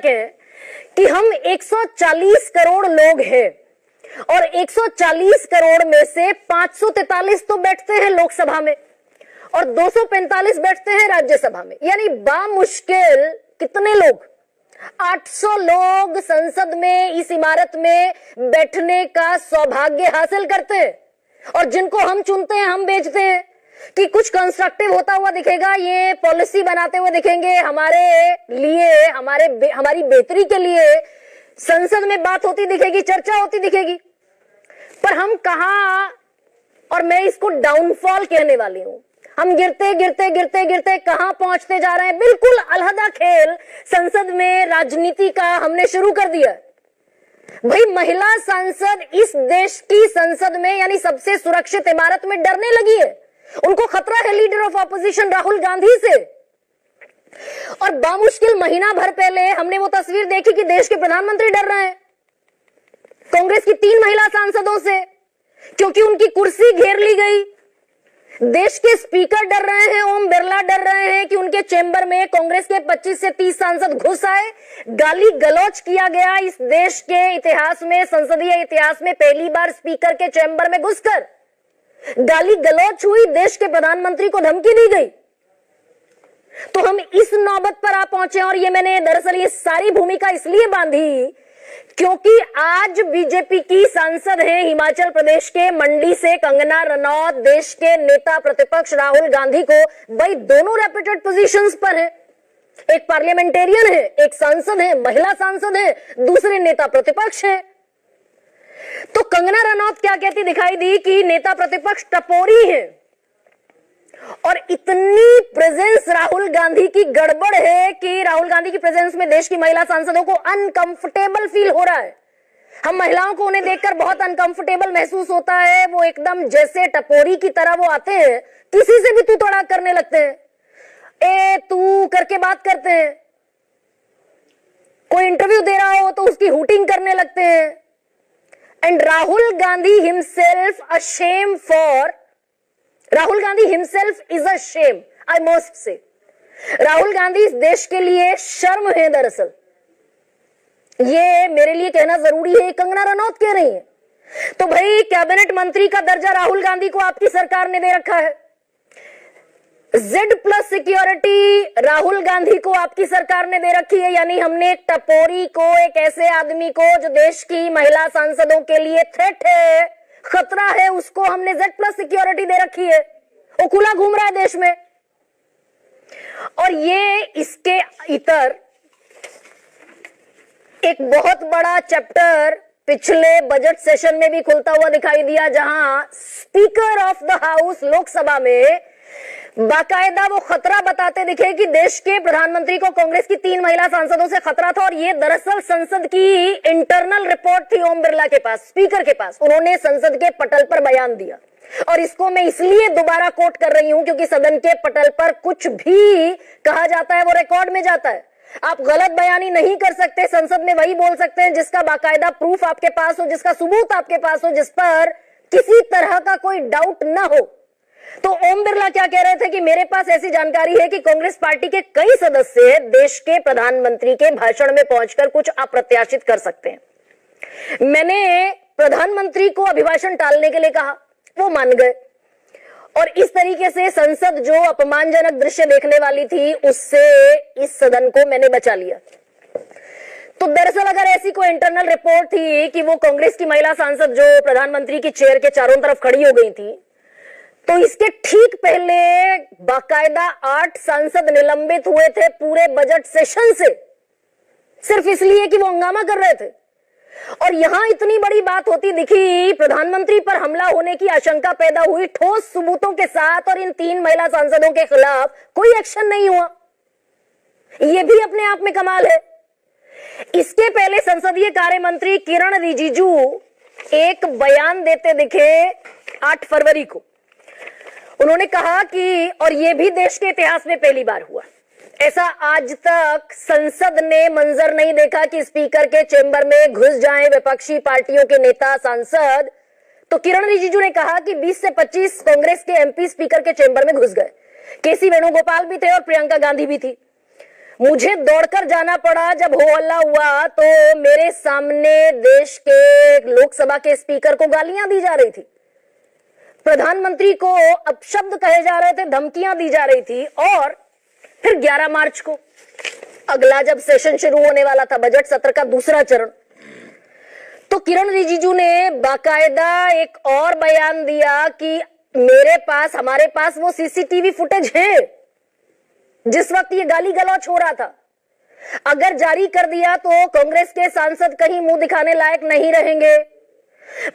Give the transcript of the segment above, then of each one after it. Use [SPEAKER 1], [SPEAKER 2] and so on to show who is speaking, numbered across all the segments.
[SPEAKER 1] कि हम 140 करोड़ लोग हैं और 140 करोड़ में से 543 तो बैठते हैं लोकसभा में और 245 बैठते हैं राज्यसभा में, यानी बामुश्किल कितने लोग, 800 लोग संसद में, इस इमारत में बैठने का सौभाग्य हासिल करते हैं। और जिनको हम चुनते हैं, हम बेचते हैं कि कुछ कंस्ट्रक्टिव होता हुआ दिखेगा, ये पॉलिसी बनाते हुए दिखेंगे, हमारे लिए, हमारी बेहतरी के लिए संसद में बात होती दिखेगी, चर्चा होती दिखेगी। पर हम कहां, और मैं इसको डाउनफॉल कहने वाली हूं, हम गिरते गिरते गिरते गिरते कहां पहुंचते जा रहे हैं। बिल्कुल अलहदा खेल संसद में राजनीति का हमने शुरू कर दिया। भाई, महिला सांसद इस देश की संसद में, यानी सबसे सुरक्षित इमारत में डरने लगी है। उनको खतरा है leader of opposition Rahul Gandhi से। और बामुश्किल महीना भर पहले हमने वो तस्वीर देखी कि देश के प्रधानमंत्री डर रहे हैं कांग्रेस की 3 महिला सांसदों से, क्योंकि उनकी कुर्सी घेर ली गई। देश के स्पीकर डर रहे हैं, ओम बिरला डर रहे हैं कि उनके चेंबर में कांग्रेस के 25 से 30 सांसद घुस आए। गाली गलौज किया गया इस देश के इतिहास में, संसदीय इतिहास में पहली बार स्पीकर के चेंबर में घुसकर गाली गलौज हुई, देश के प्रधानमंत्री को धमकी दी गई। तो हम इस नौबत पर आ पहुंचे। और ये मैंने दरअसल ये सारी भूमिका इसलिए बांधी क्योंकि आज बीजेपी की सांसद है हिमाचल प्रदेश के मंडी से कंगना रनौत, देश के नेता प्रतिपक्ष राहुल गांधी को, भाई दोनों रेप्यूटेड पोजीशंस पर है। एक पार्लियामेंटेरियन है, एक सांसद है, महिला सांसद है, दूसरे नेता प्रतिपक्ष है। तो कंगना रनौत क्या कहती दिखाई दी कि नेता प्रतिपक्ष टपोरी है, और इतनी प्रेजेंस राहुल गांधी की गड़बड़ है कि राहुल गांधी की प्रेजेंस में देश की महिला सांसदों को अनकंफर्टेबल फील हो रहा है। हम महिलाओं को उन्हें देखकर बहुत अनकंफर्टेबल महसूस होता है। वो एकदम जैसे टपोरी की तरह वो आते हैं, किसी से भी तू तड़ाक करने लगते हैं, ए तू करके बात करते हैं। कोई इंटरव्यू दे रहा हो तो उसकी हूटिंग करने लगते हैं। And Rahul Gandhi himself a shame for, Rahul Gandhi himself is a shame, I must say. Rahul Gandhi इस देश के लिए शर्म है। दरअसल ये मेरे लिए कहना जरूरी है, कंगना रनौत कह रही है। तो भाई, कैबिनेट मंत्री का दर्जा राहुल गांधी को आपकी सरकार ने दे रखा है। Z+ सिक्योरिटी राहुल गांधी को आपकी सरकार ने दे रखी है। यानी हमने एक टपोरी को, एक ऐसे आदमी को जो देश की महिला सांसदों के लिए थ्रेट है, खतरा है, उसको हमने Z+ सिक्योरिटी दे रखी है। वो खुला घूम रहा है देश में। और ये इसके इतर एक बहुत बड़ा चैप्टर पिछले बजट सेशन में भी खुलता हुआ दिखाई दिया, जहां speaker of the house Lok Sabha में बाकायदा वो खतरा बताते दिखे कि देश के प्रधानमंत्री को कांग्रेस की 3 महिला सांसदों से खतरा था। और ये दरअसल संसद की इंटरनल रिपोर्ट थी ओम बिरला के पास, स्पीकर के पास। उन्होंने संसद के पटल पर बयान दिया। और इसको मैं इसलिए दोबारा कोट कर रही हूं क्योंकि सदन के पटल पर कुछ भी कहा जाता है वो रिकॉर्ड में जाता है। आप गलत बयानी नहीं कर सकते। संसद में वही बोल सकते हैं जिसका बाकायदा प्रूफ आपके पास हो, जिसका सबूत आपके पास हो, जिस पर किसी तरह का कोई डाउट ना हो। तो ओम बिरला क्या कह रहे थे कि मेरे पास ऐसी जानकारी है कि कांग्रेस पार्टी के कई सदस्य देश के प्रधानमंत्री के भाषण में पहुंचकर कुछ अप्रत्याशित कर सकते हैं। मैंने प्रधानमंत्री को अभिभाषण टालने के लिए कहा, वो मान गए। और इस तरीके से संसद जो अपमानजनक दृश्य देखने वाली थी, उससे इस सदन को मैंने बचा लिया। तो दरअसल अगर ऐसी कोई इंटरनल रिपोर्ट थी कि वो कांग्रेस की महिला सांसद जो प्रधानमंत्री की चेयर के चारों तरफ खड़ी हो गई थी, तो इसके ठीक पहले बाकायदा 8 सांसद निलंबित हुए थे पूरे बजट सेशन से, सिर्फ इसलिए कि वो हंगामा कर रहे थे। और यहां इतनी बड़ी बात होती दिखी, प्रधानमंत्री पर हमला होने की आशंका पैदा हुई ठोस सबूतों के साथ, और इन 3 महिला सांसदों के खिलाफ कोई एक्शन नहीं हुआ। यह भी अपने आप में कमाल है। इसके पहले संसदीय कार्य मंत्री किरण रिजिजू एक बयान देते दिखे 8 फरवरी को। उन्होंने कहा कि, और यह भी देश के इतिहास में पहली बार हुआ, ऐसा आज तक संसद ने मंजर नहीं देखा कि स्पीकर के चेंबर में घुस जाएं विपक्षी पार्टियों के नेता सांसद। तो किरण रिजिजू ने कहा कि 20 से 25 कांग्रेस के एमपी स्पीकर के चेंबर में घुस गए। केसी वेणुगोपाल भी थे और प्रियंका गांधी भी थी। मुझे दौड़कर जाना पड़ा जब हो हल्ला हुआ तो मेरे सामने देश के लोकसभा के स्पीकर को गालियां दी जा रही थी, प्रधानमंत्री को अपशब्द कहे जा रहे थे, धमकियां दी जा रही थी। और फिर 11 मार्च को अगला जब सेशन शुरू होने वाला था, बजट सत्र का दूसरा चरण, तो किरण रिजिजू ने बाकायदा एक और बयान दिया कि हमारे पास वो सीसीटीवी फुटेज है जिस वक्त ये गाली गलौच हो रहा था। अगर जारी कर दिया तो कांग्रेस के सांसद कहीं मुंह दिखाने लायक नहीं रहेंगे।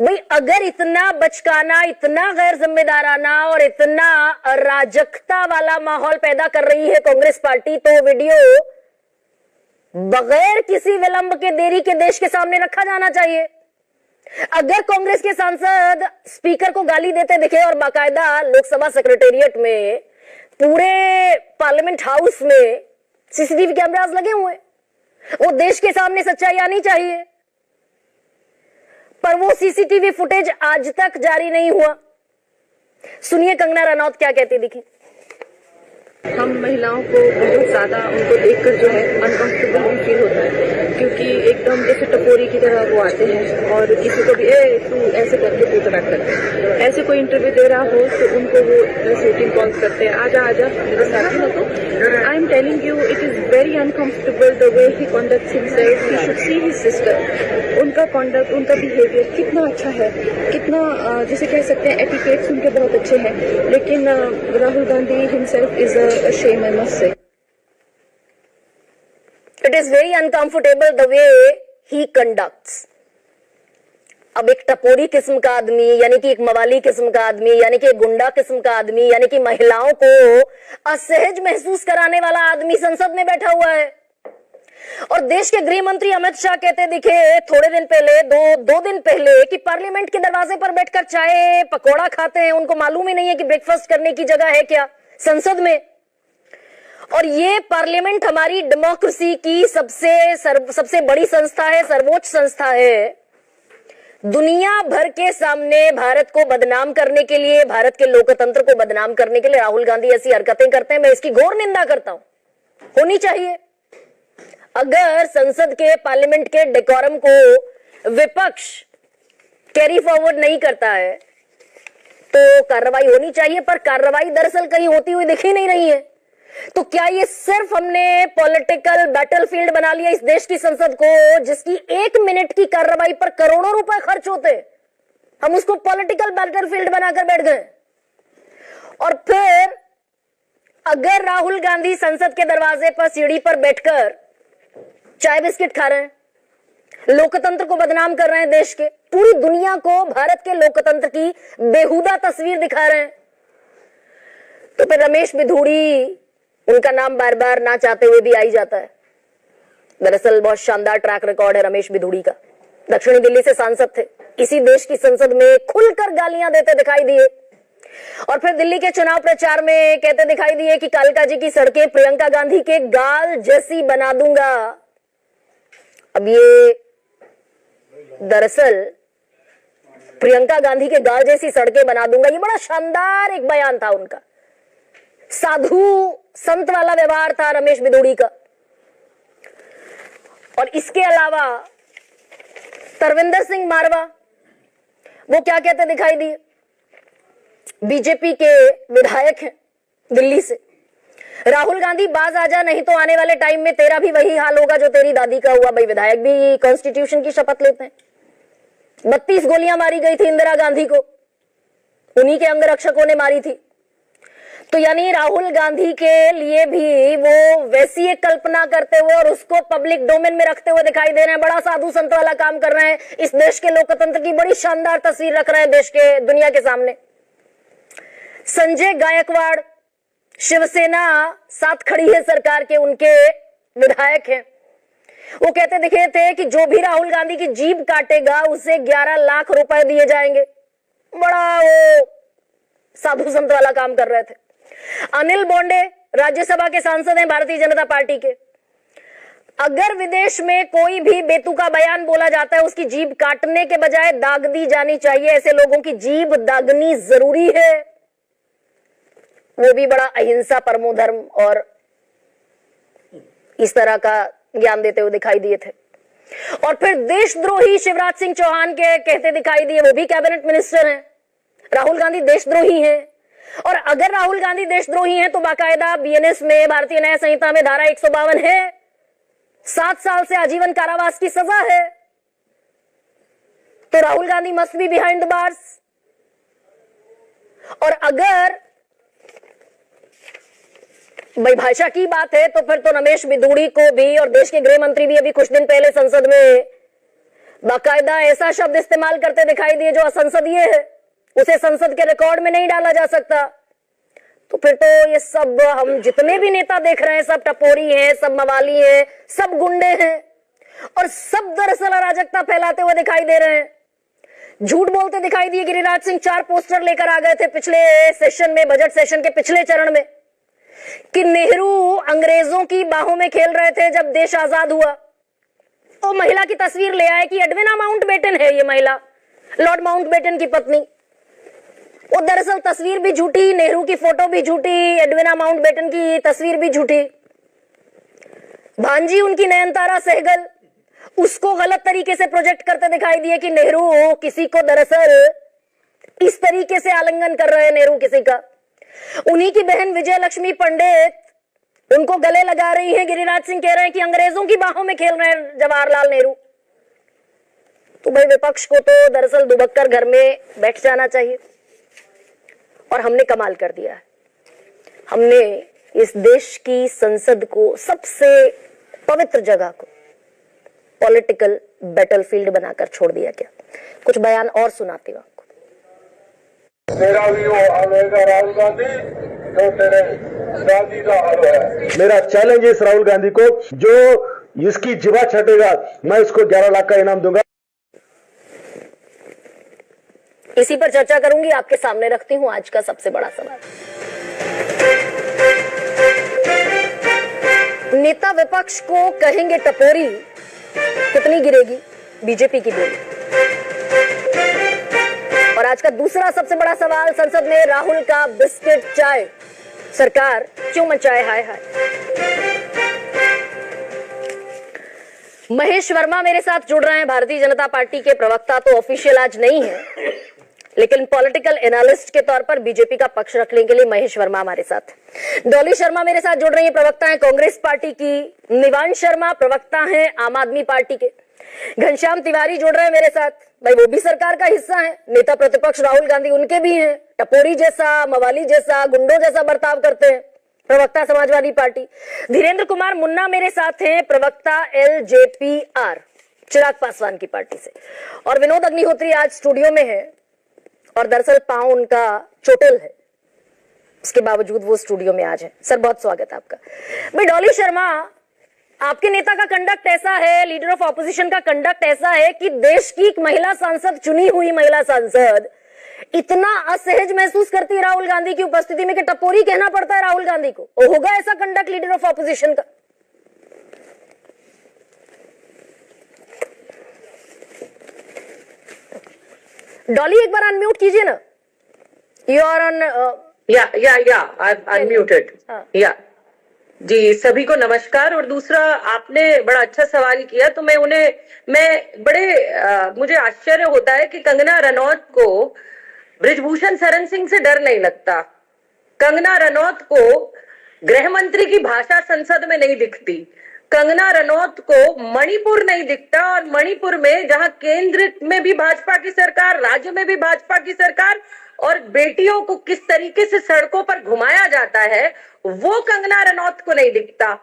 [SPEAKER 1] भाई अगर इतना बचकाना, इतना गैर जिम्मेदाराना और इतना अराजकता वाला माहौल पैदा कर रही है कांग्रेस पार्टी, तो वीडियो बगैर किसी विलंब के, देरी के देश के सामने रखा जाना चाहिए। अगर कांग्रेस के सांसद स्पीकर को गाली देते दिखे और बाकायदा लोकसभा सेक्रेटेरिएट में, पूरे पार्लियामेंट हाउस में सीसीटीवी कैमरास लगे हुए, वो देश के सामने सच्चाई आनी चाहिए, पर वो सीसीटीवी फुटेज आज तक जारी नहीं हुआ। सुनिए कंगना रनौत क्या कहती दिखी।
[SPEAKER 2] हम महिलाओं को बहुत ज्यादा उनको देखकर जो है अनकंफर्टेबल भी फील होता है, क्योंकि एकदम जैसे टपोरी की तरह वो आते हैं और किसी को भी तू ऐसे करके इंटरैक्ट करते हैं। ऐसे कोई इंटरव्यू दे रहा हो तो उनको वो शूटिंग कॉल्स करते हैं, आजा आजा मेरे साथ ही हो। तो I am telling you it is very uncomfortable the way he conducts himself. He should see his sister. उनका कंडक्ट, उनका बिहेवियर कितना अच्छा है, कितना जैसे कह सकते हैं एटिकेट्स उनके बहुत अच्छे हैं, लेकिन Rahul Gandhi himself is a shame, I must say.
[SPEAKER 1] It is very uncomfortable the way he conducts. अब एक टपोरी किस्म का आदमी, यानी कि एक मवाली किस्म का आदमी, यानी कि एक गुंडा किस्म का आदमी, यानी कि महिलाओं को असहज महसूस कराने वाला आदमी संसद में बैठा हुआ है। और देश के गृह मंत्री अमित शाह कहते दिखे थोड़े दिन पहले, दो दिन पहले, कि पार्लियामेंट के दरवाजे पर बैठकर चाय पकौड़ा खाते हैं, उनको मालूम ही नहीं है कि ब्रेकफास्ट करने की जगह है क्या संसद में। और ये पार्लियामेंट हमारी डेमोक्रेसी की सबसे बड़ी संस्था है, सर्वोच्च संस्था है। दुनिया भर के सामने भारत को बदनाम करने के लिए, भारत के लोकतंत्र को बदनाम करने के लिए राहुल गांधी ऐसी हरकतें करते हैं। मैं इसकी घोर निंदा करता हूं, होनी चाहिए। अगर संसद के, पार्लियामेंट के डेकोरम को विपक्ष कैरी फॉरवर्ड नहीं करता है तो कार्रवाई होनी चाहिए, पर कार्रवाई दरअसल कहीं होती हुई दिख ही नहीं रही है। तो क्या ये सिर्फ हमने पॉलिटिकल बैटलफील्ड बना लिया इस देश की संसद को, जिसकी 1 मिनट की कार्रवाई पर करोड़ों रुपए खर्च होते, हम उसको पॉलिटिकल बैटलफील्ड बनाकर बैठ गए। और फिर अगर राहुल गांधी संसद के दरवाजे पर, सीढ़ी पर बैठकर चाय बिस्किट खा रहे हैं, लोकतंत्र को बदनाम कर रहे हैं, देश के, पूरी दुनिया को भारत के लोकतंत्र की बेहुदा तस्वीर दिखा रहे हैं, तो फिर रमेश बिधूड़ी, उनका नाम बार बार ना चाहते हुए भी आ ही जाता है। दरअसल बहुत शानदार ट्रैक रिकॉर्ड है रमेश बिधूड़ी का। दक्षिणी दिल्ली से सांसद थे, इसी देश की संसद में खुलकर गालियां देते दिखाई दिए, और फिर दिल्ली के चुनाव प्रचार में कहते दिखाई दिए कि कालका जी की सड़कें प्रियंका गांधी के गाल जैसी बना दूंगा। अब ये दरअसल प्रियंका गांधी के गाल जैसी सड़कें बना दूंगा, ये बड़ा शानदार एक बयान था उनका। साधु संत वाला व्यवहार था रमेश बिधूड़ी का। और इसके अलावा तरविंदर सिंह मारवा, वो क्या कहते दिखाई दिए, बीजेपी के विधायक हैं दिल्ली से। राहुल गांधी बाज आजा, नहीं तो आने वाले टाइम में तेरा भी वही हाल होगा जो तेरी दादी का हुआ। भाई विधायक भी कॉन्स्टिट्यूशन की शपथ लेते हैं। 32 गोलियां मारी गई थी इंदिरा गांधी को, उन्हीं के अंगरक्षकों ने मारी थी। तो यानी राहुल गांधी के लिए भी वो वैसी एक कल्पना करते हुए और उसको पब्लिक डोमेन में रखते हुए दिखाई दे रहे हैं, बड़ा साधु संत वाला काम कर रहे हैं, इस देश के लोकतंत्र की बड़ी शानदार तस्वीर रख रहे हैं देश के, दुनिया के सामने। संजय गायकवाड़, शिवसेना साथ खड़ी है सरकार के, उनके विधायक हैं, वो कहते दिखे थे कि जो भी राहुल गांधी की जीभ काटेगा उसे 11 लाख रुपए दिए जाएंगे। बड़ा वो साधु संत वाला काम कर रहे थे। अनिल बोंडे राज्यसभा के सांसद हैं भारतीय जनता पार्टी के। अगर विदेश में कोई भी बेतुका बयान बोला जाता है, उसकी जीभ काटने के बजाय दाग दी जानी चाहिए। ऐसे लोगों की जीभ दागनी जरूरी है, वो भी बड़ा अहिंसा, परमो धर्म और इस तरह का ज्ञान देते हुए दिखाई दिए थे। और फिर देशद्रोही शिवराज सिंह चौहान के कहते दिखाई दिए, वो भी कैबिनेट मिनिस्टर हैं। राहुल गांधी देशद्रोही हैं, और अगर राहुल गांधी देशद्रोही हैं तो बाकायदा बीएनएस में, भारतीय न्याय संहिता में धारा 152 है, 7 साल से आजीवन कारावास की सजा है। तो Rahul Gandhi must be behind the bars. और अगर भाई भाषा की बात है तो फिर तो रमेश बिधूड़ी को भी, और देश के गृह मंत्री भी अभी कुछ दिन पहले संसद में बाकायदा ऐसा शब्द इस्तेमाल करते दिखाई दिए जो असंसदीय है, उसे संसद के रिकॉर्ड में नहीं डाला जा सकता। तो फिर तो ये सब हम जितने भी नेता देख रहे हैं सब टपोरी हैं, सब मवाली हैं, सब गुंडे हैं, और सब दरअसल अराजकता फैलाते हुए दिखाई दे रहे हैं। झूठ बोलते दिखाई दिए। गिरिराज सिंह 4 पोस्टर लेकर आ गए थे पिछले सेशन में, बजट सेशन के पिछले चरण में, कि नेहरू अंग्रेजों की बाहों में खेल रहे थे जब देश आजाद हुआ। तो महिला की तस्वीर ले आए कि एडविना माउंटबेटन है ये महिला, लॉर्ड माउंटबेटन की पत्नी। वो दरअसल तस्वीर भी झूठी, नेहरू की फोटो भी झूठी, एडविना माउंटबेटन की तस्वीर भी झूठी। भांजी उनकी नयनतारा सहगल, उसको गलत तरीके से प्रोजेक्ट करते दिखाई दिए कि नेहरू किसी को दरअसल इस तरीके से आलिंगन कर रहे हैं, नेहरू किसी का। उन्हीं की बहन विजय लक्ष्मी पंडित उनको गले लगा रही है। गिरिराज सिंह कह रहे हैं कि अंग्रेजों की बाहों में खेल रहे हैं जवाहरलाल नेहरू। तो भाई विपक्ष को तो दरअसल दुबक्कर घर में बैठ जाना चाहिए। और हमने कमाल कर दिया है, हमने इस देश की संसद को, सबसे पवित्र जगह को पॉलिटिकल बैटलफील्ड बनाकर छोड़ दिया। क्या कुछ बयान और सुनाती हूं आपको।
[SPEAKER 3] मेरा भी वो हाल होगा राहुल गांधी, जो तेरे दादी का हाल है। मेरा चैलेंज है इस राहुल गांधी को, जो इसकी जीवा छटेगा मैं उसको 11 लाख का इनाम दूंगा।
[SPEAKER 1] इसी पर चर्चा करूंगी, आपके सामने रखती हूं आज का सबसे बड़ा सवाल। नेता विपक्ष को कहेंगे टपोरी, कितनी गिरेगी बीजेपी की बोली। और आज का दूसरा सबसे बड़ा सवाल, संसद में राहुल का बिस्किट चाय, सरकार क्यों मचाए हाय हाय। महेश वर्मा मेरे साथ जुड़ रहे हैं, भारतीय जनता पार्टी के प्रवक्ता तो ऑफिशियल आज नहीं है, लेकिन पॉलिटिकल एनालिस्ट के तौर पर बीजेपी का पक्ष रखने के लिए महेश वर्मा हमारे साथ। डॉली शर्मा मेरे साथ जुड़ रही है, प्रवक्ता है कांग्रेस पार्टी की। निवांश शर्मा प्रवक्ता हैं आम आदमी पार्टी के। घनश्याम तिवारी जुड़ रहे हैं मेरे साथ, भाई वो भी सरकार का हिस्सा है। नेता प्रतिपक्ष राहुल गांधी उनके भी हैं, टपोरी जैसा, मवाली जैसा, गुंडों जैसा बर्ताव करते हैं, प्रवक्ता समाजवादी पार्टी। धीरेन्द्र कुमार मुन्ना मेरे साथ हैं, प्रवक्ता LJPR, चिराग पासवान की पार्टी से। और विनोद अग्निहोत्री आज स्टूडियो में है, और दरअसल पांव उनका चोटिल है, उसके बावजूद वो स्टूडियो में आज है। सर बहुत स्वागत है आपका। भाई डॉली शर्मा, आपके नेता का कंडक्ट ऐसा है, लीडर ऑफ ऑपोजिशन का कंडक्ट ऐसा है कि देश की एक महिला सांसद, चुनी हुई महिला सांसद, इतना असहज महसूस करती है राहुल गांधी की उपस्थिति में कि टपोरी कहना पड़ता है राहुल गांधी को। होगा ऐसा कंडक्ट लीडर ऑफ ऑपोजिशन का? डॉली एक बार अनम्यूट कीजिए ना, यू आर ऑन।
[SPEAKER 4] अनम्यूटेड। या जी, सभी को नमस्कार। और दूसरा, आपने बड़ा अच्छा सवाल किया, तो मैं मुझे आश्चर्य होता है कि कंगना रनौत को बृजभूषण शरण सिंह से डर नहीं लगता। कंगना रनौत को गृह मंत्री की भाषा संसद में नहीं दिखती। कंगना रनौत को मणिपुर नहीं दिखता, और मणिपुर में जहां केंद्र में भी भाजपा की सरकार, राज्य में भी भाजपा की सरकार, और बेटियों को किस तरीके से सड़कों पर घुमाया जाता है, वो कंगना रनौत को नहीं दिखता।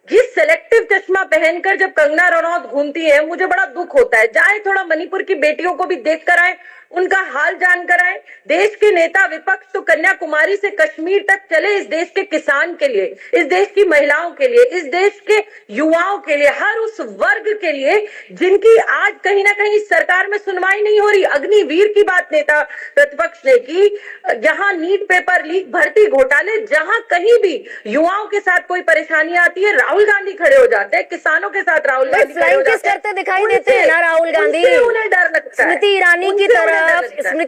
[SPEAKER 4] ये सेलेक्टिव चश्मा पहनकर जब कंगना रनौत घूमती है, मुझे बड़ा दुख होता है। जाए थोड़ा मणिपुर की बेटियों को भी देख कर आए, उनका हाल जानकर आए। देश के नेता विपक्ष तो कन्याकुमारी से कश्मीर तक चले इस देश के किसान के लिए, इस देश की महिलाओं के लिए, इस देश के युवाओं के लिए, हर उस वर्ग के लिए जिनकी आज कहीं ना कहीं सरकार में सुनवाई नहीं हो रही। अग्निवीर की बात नेता प्रतिपक्ष ने की, जहां नीट पेपर लीक, भर्ती घोटाले, जहां कहीं भी युवाओं के साथ कोई परेशानी आती है, राहुल गांधी खड़े हो जाते हैं। किसानों के साथ राहुल गांधी खड़े हो जाते हैं,
[SPEAKER 1] दिखाई देते हैं ना राहुल गांधी।
[SPEAKER 4] उन्हें डर लगता है।
[SPEAKER 1] स्मृति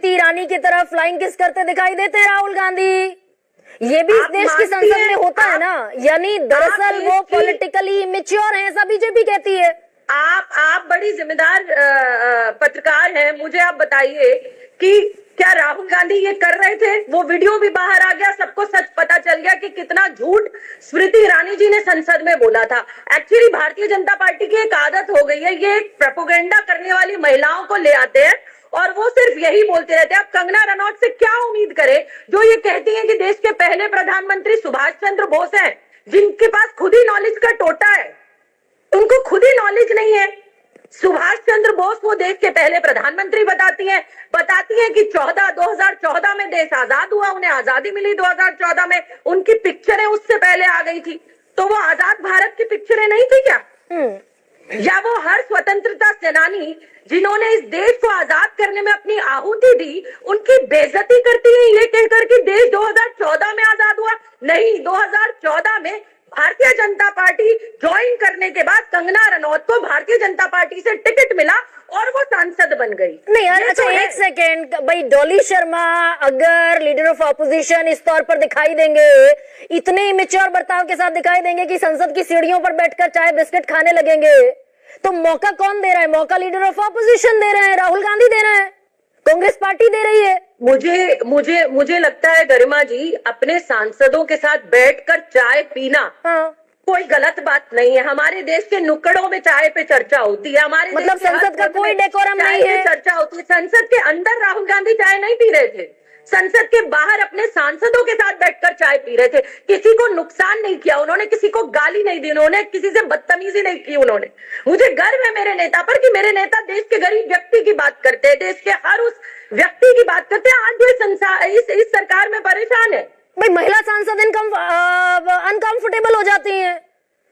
[SPEAKER 1] ईरानी की तरफ फ्लाइंग किस करते दिखाई देते हैं राहुल गांधी। ये भी इस
[SPEAKER 4] आप
[SPEAKER 1] देश की
[SPEAKER 4] मानती
[SPEAKER 1] संसद में
[SPEAKER 4] हैं,
[SPEAKER 1] होता है ना, यानी दरअसल
[SPEAKER 4] देश
[SPEAKER 1] वो
[SPEAKER 4] की-
[SPEAKER 1] पॉलिटिकली इमेच्योर है, ऐसा बीजेपी कहती है।
[SPEAKER 4] आप बड़ी जिम्मेदार पत्रकार हैं, मुझे आप बताइए कि क्या राहुल गांधी ये कर रहे थे? वो वीडियो भी बाहर आ गया, सबको सच पता चल गया कि कितना झूठ स्मृति ईरानी जी ने संसद में बोला था। एक्चुअली भारतीय जनता पार्टी की एक आदत हो गई है, ये प्रोपेगेंडा करने वाली महिलाओं को ले आते हैं और वो सिर्फ यही बोलते रहते हैं। अब कंगना रनौत से क्या उम्मीद करें, जो ये कहती हैं कि देश के पहले प्रधानमंत्री सुभाष चंद्र बोस हैं, जिनके पास खुद ही नॉलेज का टोटा है, उनको खुद ही नॉलेज नहीं है। सुभाष चंद्र बोस वो देश के पहले प्रधानमंत्री बताती हैं कि 2014 में देश आजाद हुआ, उन्हें आजादी मिली 2014 में, उनकी पिक्चरें उससे पहले आ गई थी। तो वो आजाद भारत की पिक्चरें नहीं थी क्या? या वो हर स्वतंत्रता सेनानी जिन्होंने इस देश को आजाद करने में अपनी आहुति दी, उनकी बेइज्जती करती है ये कहकर कि देश 2014 में आजाद हुआ? नहीं, 2014 में भारतीय जनता पार्टी ज्वाइन करने के बाद कंगना रनौत को भारतीय जनता पार्टी से टिकट मिला और वो सांसद बन गई।
[SPEAKER 1] नहीं यार,
[SPEAKER 4] ये
[SPEAKER 1] अच्छा
[SPEAKER 4] तो है।
[SPEAKER 1] एक सेकेंड भाई, डॉली शर्मा अगर लीडर ऑफ ऑपोजिशन इस तौर पर दिखाई देंगे, इतने इमेच्योर बर्ताव के साथ दिखाई देंगे कि संसद की सीढ़ियों पर बैठकर चाय बिस्किट खाने लगेंगे, तो मौका कौन दे रहा है? मौका लीडर ऑफ ऑपोजिशन दे रहे हैं, राहुल गांधी दे रहे हैं, कांग्रेस पार्टी दे रही है।
[SPEAKER 4] मुझे लगता है गरिमा जी, अपने सांसदों के साथ बैठकर चाय पीना कोई गलत बात नहीं है। हमारे देश के नुक्कड़ों में चाय पे चर्चा होती है, हमारे
[SPEAKER 1] मतलब
[SPEAKER 4] देश के
[SPEAKER 1] संसद
[SPEAKER 4] हर
[SPEAKER 1] का
[SPEAKER 4] वर्ग
[SPEAKER 1] कोई
[SPEAKER 4] में
[SPEAKER 1] डेकोरम
[SPEAKER 4] चाय
[SPEAKER 1] नहीं
[SPEAKER 4] पे
[SPEAKER 1] है।
[SPEAKER 4] चर्चा होती है। संसद के अंदर राहुल गांधी चाय नहीं पी रहे थे, संसद के बाहर अपने सांसदों के साथ बैठकर चाय पी रहे थे। किसी को नुकसान नहीं किया उन्होंने, किसी को गाली नहीं दी उन्होंने, किसी से बदतमीजी नहीं की उन्होंने। मुझे गर्व है मेरे नेता पर कि मेरे नेता देश के गरीब व्यक्ति की बात करते हैं, देश के हर उस व्यक्ति की बात करते हैं। आज जो इस सरकार में परेशान है
[SPEAKER 1] भाई, महिला सांसद अनकंफर्टेबल हो जाती हैं।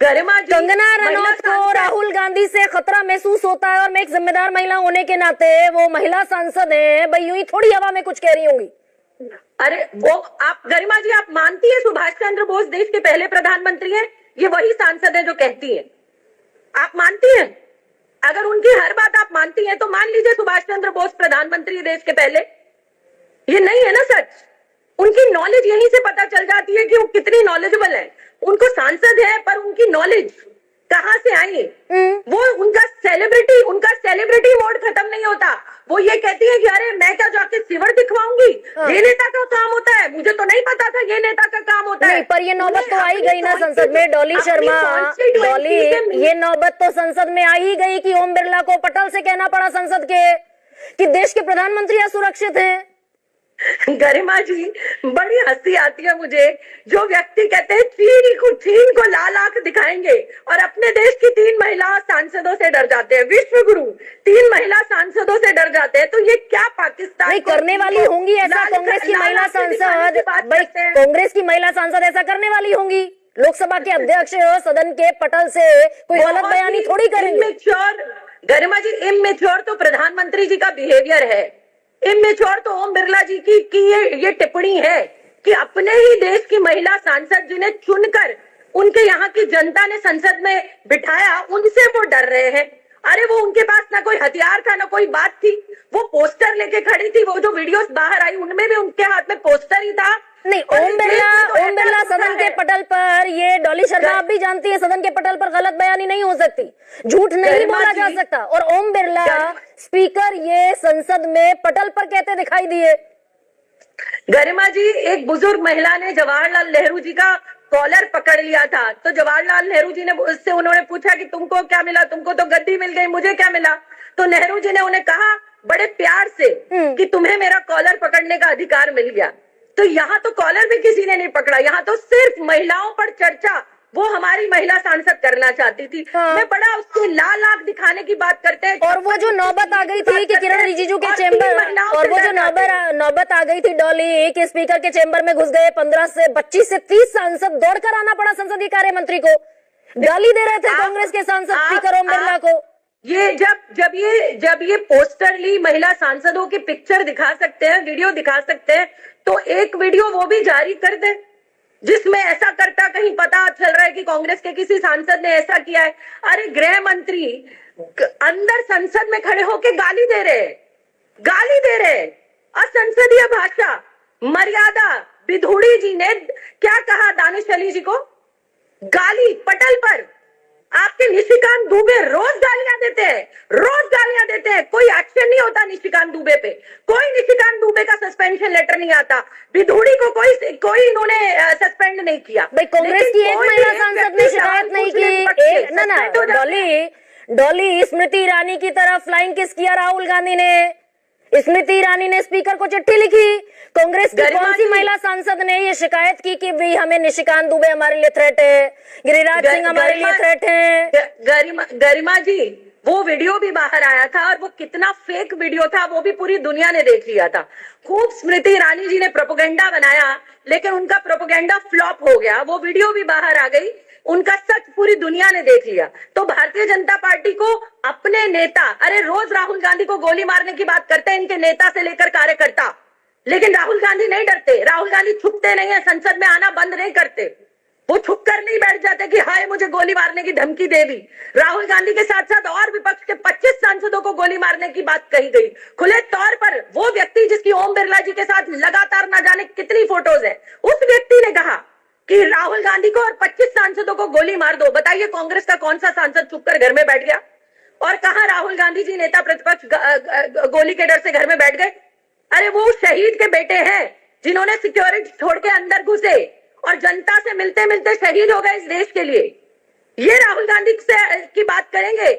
[SPEAKER 4] गरिमा जी,
[SPEAKER 1] कंगना रनौत को राहुल गांधी से खतरा महसूस होता है और मैं एक जिम्मेदार महिला होने के नाते, वो महिला सांसद है भाई, यूं ही थोड़ी हवा में कुछ कह रही होंगी।
[SPEAKER 4] अरे वो आप गरिमा जी, आप मानती है सुभाष चंद्र बोस देश के पहले प्रधानमंत्री हैं? ये वही सांसद है जो कहती है। आप मानती हैं? अगर उनकी हर बात आप मानती हैं तो मान लीजिए सुभाष चंद्र बोस प्रधानमंत्री देश के पहले। ये नहीं है ना सच? उनकी नॉलेज यहीं से पता चल जाती है कि वो कितनी नॉलेजेबल है। उनको सांसद है पर उनकी नॉलेज कहां से आई? वो उनका सेलिब्रिटी मोड खत्म नहीं होता। वो ये कहती है कि अरे मैं क्या जाके सिवर दिखवाऊंगी? ये नेता का काम होता है, मुझे तो नहीं पता था ये नेता का काम होता है।
[SPEAKER 1] नहीं, पर ये नौबत तो आई गई ना संसद में, डॉली शर्मा, डॉली, ये नौबत तो संसद में आई गई कि ओम बिरला को पटल से कहना पड़ा संसद के कि देश के प्रधानमंत्री असुरक्षित हैं।
[SPEAKER 4] गरिमा जी, बड़ी हंसी आती है मुझे जो व्यक्ति कहते हैं चीन को लाल आंख दिखाएंगे और अपने देश की 3 महिला सांसदों से डर जाते हैं। विश्व गुरु 3 महिला सांसदों से डर जाते हैं, तो ये क्या पाकिस्तान
[SPEAKER 1] नहीं करने वाली होंगी ऐसा? कांग्रेस की महिला सांसद भाई, कांग्रेस की महिला सांसद ऐसा करने वाली होंगी? लोकसभा के अध्यक्ष सदन के पटल से कोई गलत बयानी थोड़ी करेंगे।
[SPEAKER 4] गरिमा जी, इमेच्योर तो प्रधानमंत्री जी का बिहेवियर है, इमेच्योर तो ओम बिरला जी की ये टिप्पणी है कि अपने ही देश की महिला सांसद जिन्हें चुनकर उनके यहाँ की जनता ने संसद में बिठाया, उनसे वो डर रहे हैं। अरे वो उनके पास ना कोई हथियार था ना कोई बात थी, वो पोस्टर लेके खड़ी थी। वो जो वीडियोस बाहर आई उनमें भी उनके हाथ में पोस्टर ही था।
[SPEAKER 1] नहीं, ओम बिरला सदन के पटल पर, ये डॉली शर्मा आप भी जानती है, सदन के पटल पर गलत बयानी नहीं हो सकती, झूठ नहीं बोला जा सकता। और ओम बिरला स्पीकर ये संसद में पटल पर कहते दिखाई दिए।
[SPEAKER 4] गरिमा जी, एक बुजुर्ग महिला ने जवाहरलाल नेहरू जी का कॉलर पकड़ लिया था, तो जवाहरलाल नेहरू जी ने उससे उन्होंने पूछा कि तुमको क्या मिला? तुमको तो गद्दी मिल गई, मुझे क्या मिला? तो नेहरू जी ने उन्हें कहा बड़े प्यार से कि तुम्हें मेरा कॉलर पकड़ने का अधिकार मिल गया। तो यहाँ तो कॉलर भी किसी ने नहीं पकड़ा, यहाँ तो सिर्फ महिलाओं पर चर्चा वो हमारी महिला सांसद करना चाहती थी। मैं बड़ा उसके लाल आंख दिखाने की बात करते हैं।
[SPEAKER 1] और वो जो नौबत आ गई थी कि किरण रिजिजू के चेंबर, और वो जो नौबत आ गई थी डॉली कि स्पीकर के चेंबर में घुस गए 25 से 30 सांसद, दौड़कर आना पड़ा संसदीय कार्य मंत्री को, गाली दे रहे थे कांग्रेस के सांसद स्पीकर ओम बिरला को।
[SPEAKER 4] ये जब ये पोस्टरली महिला सांसदों की पिक्चर दिखा सकते हैं, वीडियो दिखा सकते हैं, तो एक वीडियो वो भी जारी कर दे जिसमें ऐसा करता कहीं पता चल रहा है कि कांग्रेस के किसी सांसद ने ऐसा किया है। अरे गृह मंत्री अंदर संसद में खड़े होकर गाली दे रहे, असंसदीय भाषा, मर्यादा, बिधूड़ी जी ने क्या कहा दानिश अली जी को, गाली पटल पर। आपके निशिकांत दुबे रोज गालियां देते हैं, रोज गालियां देते हैं, कोई एक्शन नहीं होता निशिकांत दुबे पे, कोई निशिकांत दुबे का सस्पेंशन लेटर नहीं आता, बिधूड़ी को कोई इन्होंने सस्पेंड नहीं किया।
[SPEAKER 1] भाई कांग्रेस की एक महिला सांसद ने शिकायत नहीं की। ना डॉली स्मृति ईरानी की तरफ फ्लाइंग किस किया राहुल गांधी ने? स्मृति ईरानी ने स्पीकर को चिट्ठी लिखी। कांग्रेस की कौन सी महिला सांसद ने ये शिकायत की कि भाई हमें निशिकांत दुबे हमारे लिए थ्रेट है, गिरिराज सिंह हमारे लिए थ्रेट है?
[SPEAKER 4] गरिमा जी, वो वीडियो भी बाहर आया था और वो कितना फेक वीडियो था वो भी पूरी दुनिया ने देख लिया था। खूब स्मृति ईरानी जी ने प्रोपेगेंडा बनाया, लेकिन उनका प्रोपेगेंडा फ्लॉप हो गया। वो वीडियो भी बाहर आ गई, उनका सच पूरी दुनिया ने देख लिया। तो भारतीय जनता पार्टी को अपने नेता, अरे रोज राहुल गांधी को गोली मारने की बात करते हैं इनके नेता से लेकर कार्यकर्ता, लेकिन राहुल गांधी नहीं डरते। राहुल गांधी छुपते नहीं है, संसद में आना बंद नहीं करते, वो छुप कर नहीं बैठ जाते कि हाय मुझे गोली मारने की धमकी दे दी। राहुल गांधी के साथ साथ और विपक्ष के 25 सांसदों को गोली मारने की बात कही गई खुले तौर पर। वो व्यक्ति जिसकी ओम बिरला जी के साथ लगातार न जाने कितनी फोटोज है, उस व्यक्ति ने कहा कि राहुल गांधी को और 25 सांसदों को गोली मार दो। बताइए कांग्रेस का कौन सा सांसद चुपकर घर में बैठ गया? और कहा राहुल गांधी जी नेता प्रतिपक्ष गोली के डर से घर में बैठ गए? अरे वो शहीद के बेटे हैं जिन्होंने सिक्योरिटी छोड़ के अंदर घुसे और जनता से मिलते मिलते शहीद हो गए इस देश के लिए। ये राहुल गांधी से की बात करेंगे?